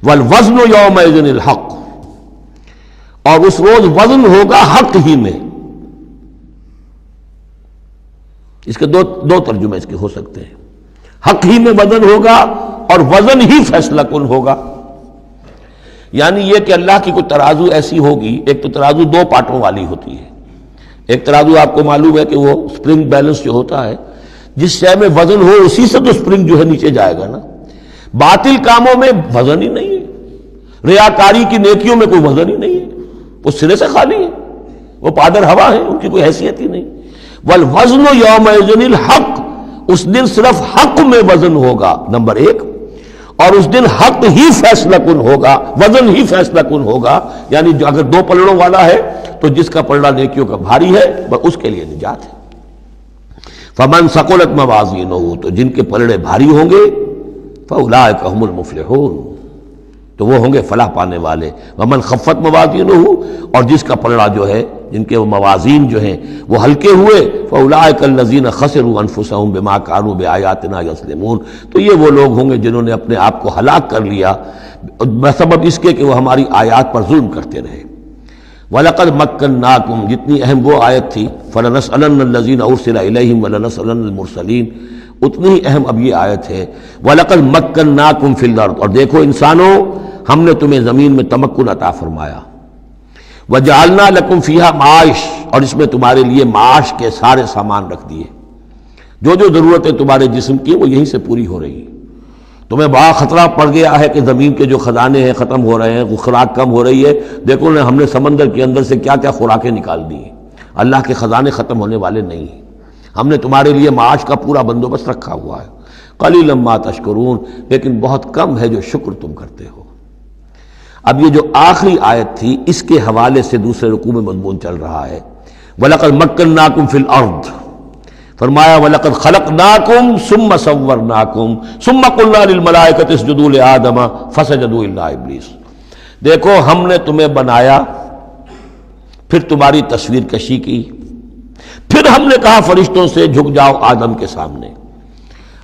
وَالْوَزْنُ يَوْمَئِذٍ الْحَقُّ، اور اس روز وزن ہوگا حق ہی میں۔ اس کے دو ترجمے اس کے ہو سکتے ہیں، حق ہی میں وزن ہوگا اور وزن ہی فیصلہ کن ہوگا، یعنی یہ کہ اللہ کی کوئی ترازو ایسی ہوگی، ایک تو ترازو 2 پارٹوں والی ہوتی ہے، ایک ترازو آپ کو معلوم ہے کہ وہ سپرنگ بیلنس جو ہوتا ہے، جس شے میں وزن ہو اسی سے تو سپرنگ جو ہے نیچے جائے گا نا۔ باطل کاموں میں وزن ہی نہیں ہے، ریاکاری کی نیکیوں میں کوئی وزن ہی نہیں ہے، وہ سرے سے خالی ہے، وہ پادر ہوا ہے، ان کی کوئی حیثیت ہی نہیں۔ والوزن یومئذ الحق، اس دن صرف حق میں وزن ہوگا، نمبر 1، اور اس دن حق ہی فیصلہ کن ہوگا، وزن ہی فیصلہ کن ہوگا، یعنی جو اگر 2 پلڑوں والا ہے تو جس کا پلڑا نیکیوں کا بھاری ہے اس کے لیے نجات ہے۔ فمن ثقلت موازینہ، تو جن کے پلڑے بھاری ہوں گے، فاولئک هم المفلحون، تو وہ ہوں گے فلاح پانے والے۔ ومن خفت موازینہ، اور جس کا پلڑا جو ہے، جن کے وہ موازین جو ہیں وہ ہلکے ہوئے، فاولئک الذین خسروا انفسهم بما كانوا بآیاتنا یظلمون، تو یہ وہ لوگ ہوں گے جنہوں نے اپنے آپ کو ہلاک کر لیا بسبب اس کے کہ وہ ہماری آیات پر ظلم کرتے رہے۔ وَلَقَدْ مَكَّنَّاكُمْ، جتنی اہم وہ آیت تھی، فَلَنَسْأَلَنَّ الَّذِينَ أُرْسِلَ إِلَيْهِمْ وَلَنَسْأَلَنَّ الْمُرْسَلِينَ، اتنی ہی اہم اب یہ آیت ہے، وَلَقَدْ مَكَّنَّاكُمْ فِي الْأَرْضِ، اور دیکھو انسانوں ہم نے تمہیں زمین میں تمکن عطا فرمایا، وَجَعَلْنَا لَكُمْ فِيهَا مَعَاشٍ، اور اس میں تمہارے لیے معاش کے سارے سامان رکھ دیے، جو جو ضرورتیں تمہارے جسم کی وہ یہیں سے پوری ہو رہی ہیں۔ تمہیں بڑا خطرہ پڑ گیا ہے کہ زمین کے جو خزانے ہیں ختم ہو رہے ہیں، خوراک کم ہو رہی ہے، دیکھو نا ہم نے سمندر کے اندر سے کیا کیا خوراکیں نکال دی ہیں، اللہ کے خزانے ختم ہونے والے نہیں ہیں، ہم نے تمہارے لیے معاش کا پورا بندوبست رکھا ہوا ہے۔ قلیلا ما تشکرون، لیکن بہت کم ہے جو شکر تم کرتے ہو۔ اب یہ جو آخری آیت تھی اس کے حوالے سے دوسرے رکوع میں مضمون چل رہا ہے، وَلَقَدْ مَكَّنَّاكُمْ فِي الْأَرْضِ، فرمایا وَلَقَدْ خَلَقْنَاكُمْ ثُمَّ صَوَّرْنَاكُمْ ثُمَّ قُلْنَا لِلْمَلَائِكَةِ اسْجُدُوا لِآدَمَ فَسَجَدُوا إِلَّا إِبْلِيسَ، دیکھو ہم نے تمہیں بنایا، پھر تمہاری تصویر کشی کی، پھر ہم نے کہا فرشتوں سے جھک جاؤ آدم کے سامنے۔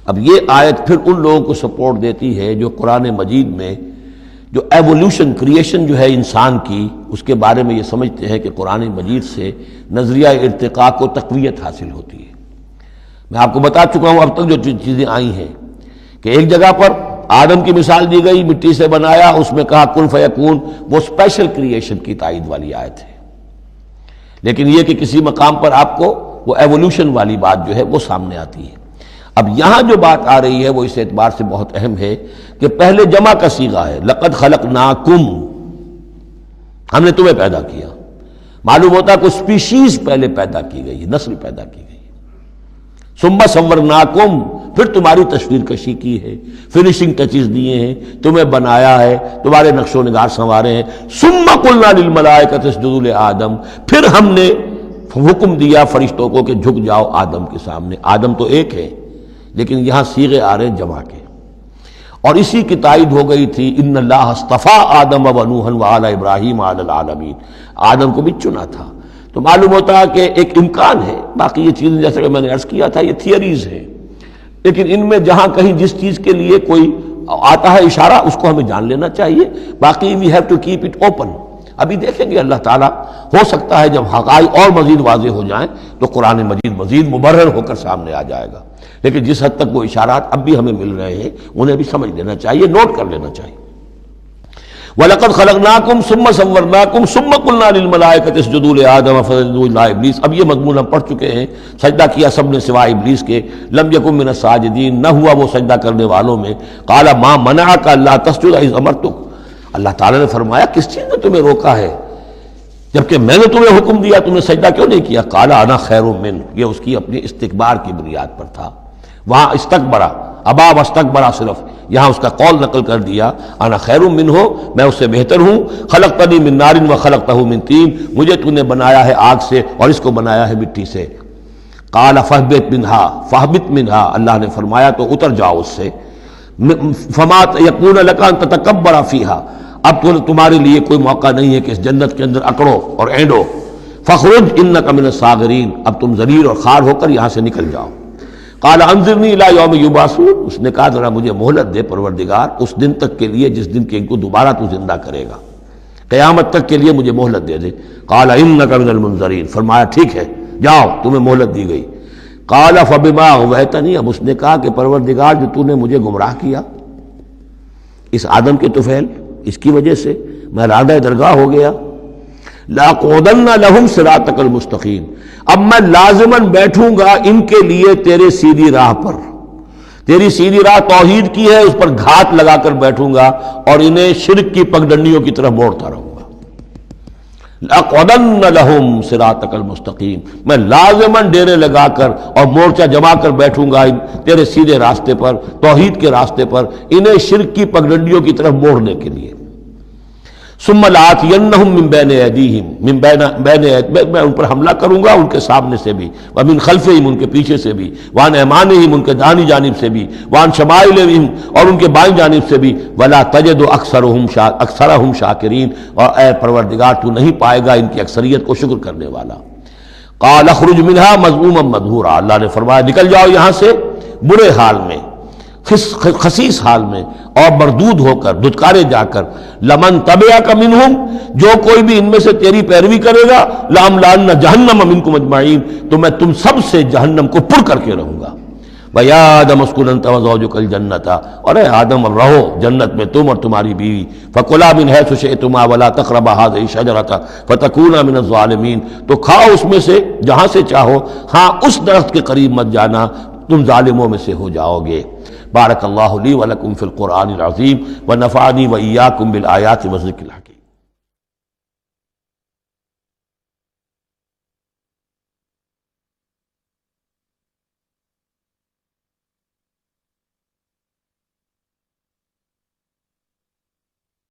اب یہ آیت پھر ان لوگوں کو سپورٹ دیتی ہے جو قرآن مجید میں جو ایوولوشن کریشن جو ہے انسان کی، اس کے بارے میں یہ سمجھتے ہیں کہ قرآن مجید سے نظریہ ارتقاء کو تقویت حاصل ہوتی ہے۔ میں آپ کو بتا چکا ہوں اب تک جو چیزیں آئی ہیں کہ ایک جگہ پر آدم کی مثال دی گئی، مٹی سے بنایا، اس میں کہا کن فیکون، وہ اسپیشل کریشن کی تائید والی آیت ہے۔ لیکن یہ کہ کسی مقام پر آپ کو وہ ایوولوشن والی بات جو ہے وہ سامنے آتی ہے۔ اب یہاں جو بات آ رہی ہے وہ اس اعتبار سے بہت اہم ہے کہ پہلے جمع کا صیغہ ہے، لقد خلقناکم، ہم نے تمہیں پیدا کیا۔ معلوم ہوتا ہے کوئی سپیشیز پہلے پیدا کی گئی، نسل پیدا کی گئی۔ ثم صورناکم، پھر تمہاری تصویر کشی کی ہے، فنیشنگ ٹچز دیے ہیں، تمہیں بنایا ہے، تمہارے نقش و نگار سنوارے ہیں۔ ثم قلنا للملائکۃ اسجدوا لآدم، پھر ہم نے حکم دیا فرشتوں کو کہ جھک جاؤ آدم کے سامنے۔ آدم تو ایک ہے لیکن یہاں صیغے آ رہے ہیں جمع کے، اور اسی کی تائید ہو گئی تھی ان اللہ اصطفیٰ آدم و نوحا وآل ابراہیم علی العالمین، آدم کو بھی چنا تھا۔ تو معلوم ہوتا ہے کہ ایک امکان ہے، باقی یہ چیزیں جیسے کہ میں نے عرض کیا تھا یہ تھیوریز ہیں، لیکن ان میں جہاں کہیں جس چیز کے لیے کوئی آتا ہے اشارہ اس کو ہمیں جان لینا چاہیے، باقی we have to keep it open. ابھی دیکھیں گے اللہ تعالیٰ، ہو سکتا ہے جب حقائق اور مزید واضح ہو جائیں تو قرآن مجید مزید مبرر ہو کر سامنے آ جائے گا، لیکن جس حد تک وہ اشارات اب بھی ہمیں مل رہے ہیں انہیں بھی سمجھ لینا چاہیے، نوٹ کر لینا چاہیے۔ وَلَقَدْ خَلَقْنَاكُمْ ثُمَّ صَوَّرْنَاكُمْ ثُمَّ قُلْنَا لِلْمَلَائِكَةِ اسْجُدُوا لِآدَمَ فَسَجَدُوا إِلَّا إِبْلِيسَ۔ اب یہ مضمون ہم پڑھ چکے ہیں، سجدہ کیا سب نے سوائے ابلیس کے، لم یکن من الساجدین، نہ ہوا وہ سجدہ کرنے والوں میں۔ قال ما منعک الا تسجد اذ امرتک، اللہ تعالیٰ نے فرمایا کس چیز نے تمہیں روکا ہے جبکہ میں نے تمہیں حکم دیا، تم نے سجدہ کیوں نہیں کیا؟ قال انا خیر منہ، یہ اس کی اپنی استکبار کی بنیاد پر تھا۔ وہاں استکبرا، ابا واستکبرا، صرف یہاں اس کا قول نقل کر دیا، انا خیر منہ، میں اس سے بہتر ہوں، خلقتنی من نار وخلقتہ من طین، مجھے تو نے بنایا ہے آگ سے اور اس کو بنایا ہے مٹی سے۔ قال فاہبط منہا، فاہبط منہا، اللہ نے فرمایا تو اتر جاؤ اس سے، فما یکون لک ان تتکبر فیہا، اب تو تمہارے لیے کوئی موقع نہیں ہے کہ اس جنت کے اندر اکڑو اور اینڈو، فخرج انک من الصاغرین، اب تم ذلیل اور خوار ہو کر یہاں سے نکل جاؤ۔ قال انظرنی الی یوم یبعثون، اس نے کہا ذرا مجھے مہلت دے پروردگار اس دن تک کے لیے جس دن کہ ان کو دوبارہ تو زندہ کرے گا، قیامت تک کے لیے مجھے مہلت دے دے۔ قال انک من المنظرین، فرمایا ٹھیک ہے جاؤ تمہیں مہلت دی گئی۔ قال فبما اغویتنی، اب اس نے کہا کہ پروردگار جو تو نے مجھے گمراہ کیا اس آدم کے طفیل، اس کی وجہ سے میں رادہ درگاہ ہو گیا، لاقعدن لہم صراطک المستقیم، اب میں لازماً بیٹھوں گا ان کے لیے تیرے سیدھی راہ پر، تیری سیدھی راہ توحید کی ہے، اس پر گھات لگا کر بیٹھوں گا اور انہیں شرک کی پگڈنڈیوں کی طرف موڑتا رہوں گا۔ لاقعدن لہم صراطک المستقیم، میں لازماً ڈیرے لگا کر اور مورچہ جما کر بیٹھوں گا تیرے سیدھے راستے پر، توحید کے راستے پر، انہیں شرک کی پگڈنڈیوں کی طرف موڑنے کے لیے۔ ثم لآتینہم من بین ایدیہم، میں ان پر حملہ کروں گا ان کے سامنے سے بھی، ومن خلفہم، ان کے پیچھے سے بھی، وعن ایمانہم، ان کے دانی جانب سے بھی، وعن شمائلہم، اور ان کے بائیں جانب سے بھی، ولا تجد اکثرہم شاکرین، اور اے پروردگار تو نہیں پائے گا ان کی اکثریت کو شکر کرنے والا۔ قال اخرج منہا مذموما مدحورا، اللہ نے فرمایا نکل جاؤ یہاں سے برے حال میں، خسیس حال میں اور مردود ہو کر، دھتکارے جا کر۔ لمن تبعک منہم، جو کوئی بھی ان میں سے تیری پیروی کرے گا، لاملأن جہنم منکم اجمعین، تو میں تم سب سے جہنم کو پر کر کے رہوں گا۔ وَيَا آدَمُ اسْكُنْ أَنْتَ وَزَوْجُكَ الْجَنَّةَ، اور اے آدم اب رہو جنت میں تم اور تمہاری بیوی، فَكُلَا مِنْ حَيْثُ شِئْتُمَا وَلَا تَقْرَبَا هَٰذِهِ الشَّجَرَةَ فَتَكُونَا مِنَ الظَّالِمِينَ، تو کھاؤ اس میں سے جہاں سے چاہو، ہاں اس درخت کے قریب مت جانا، تم ظالموں میں سے ہو جاؤ گے۔ بارک اللہ لی ولکم فی القرآن العظیم ونفعنی وإیاکم بالآیات والذکر الحکیم۔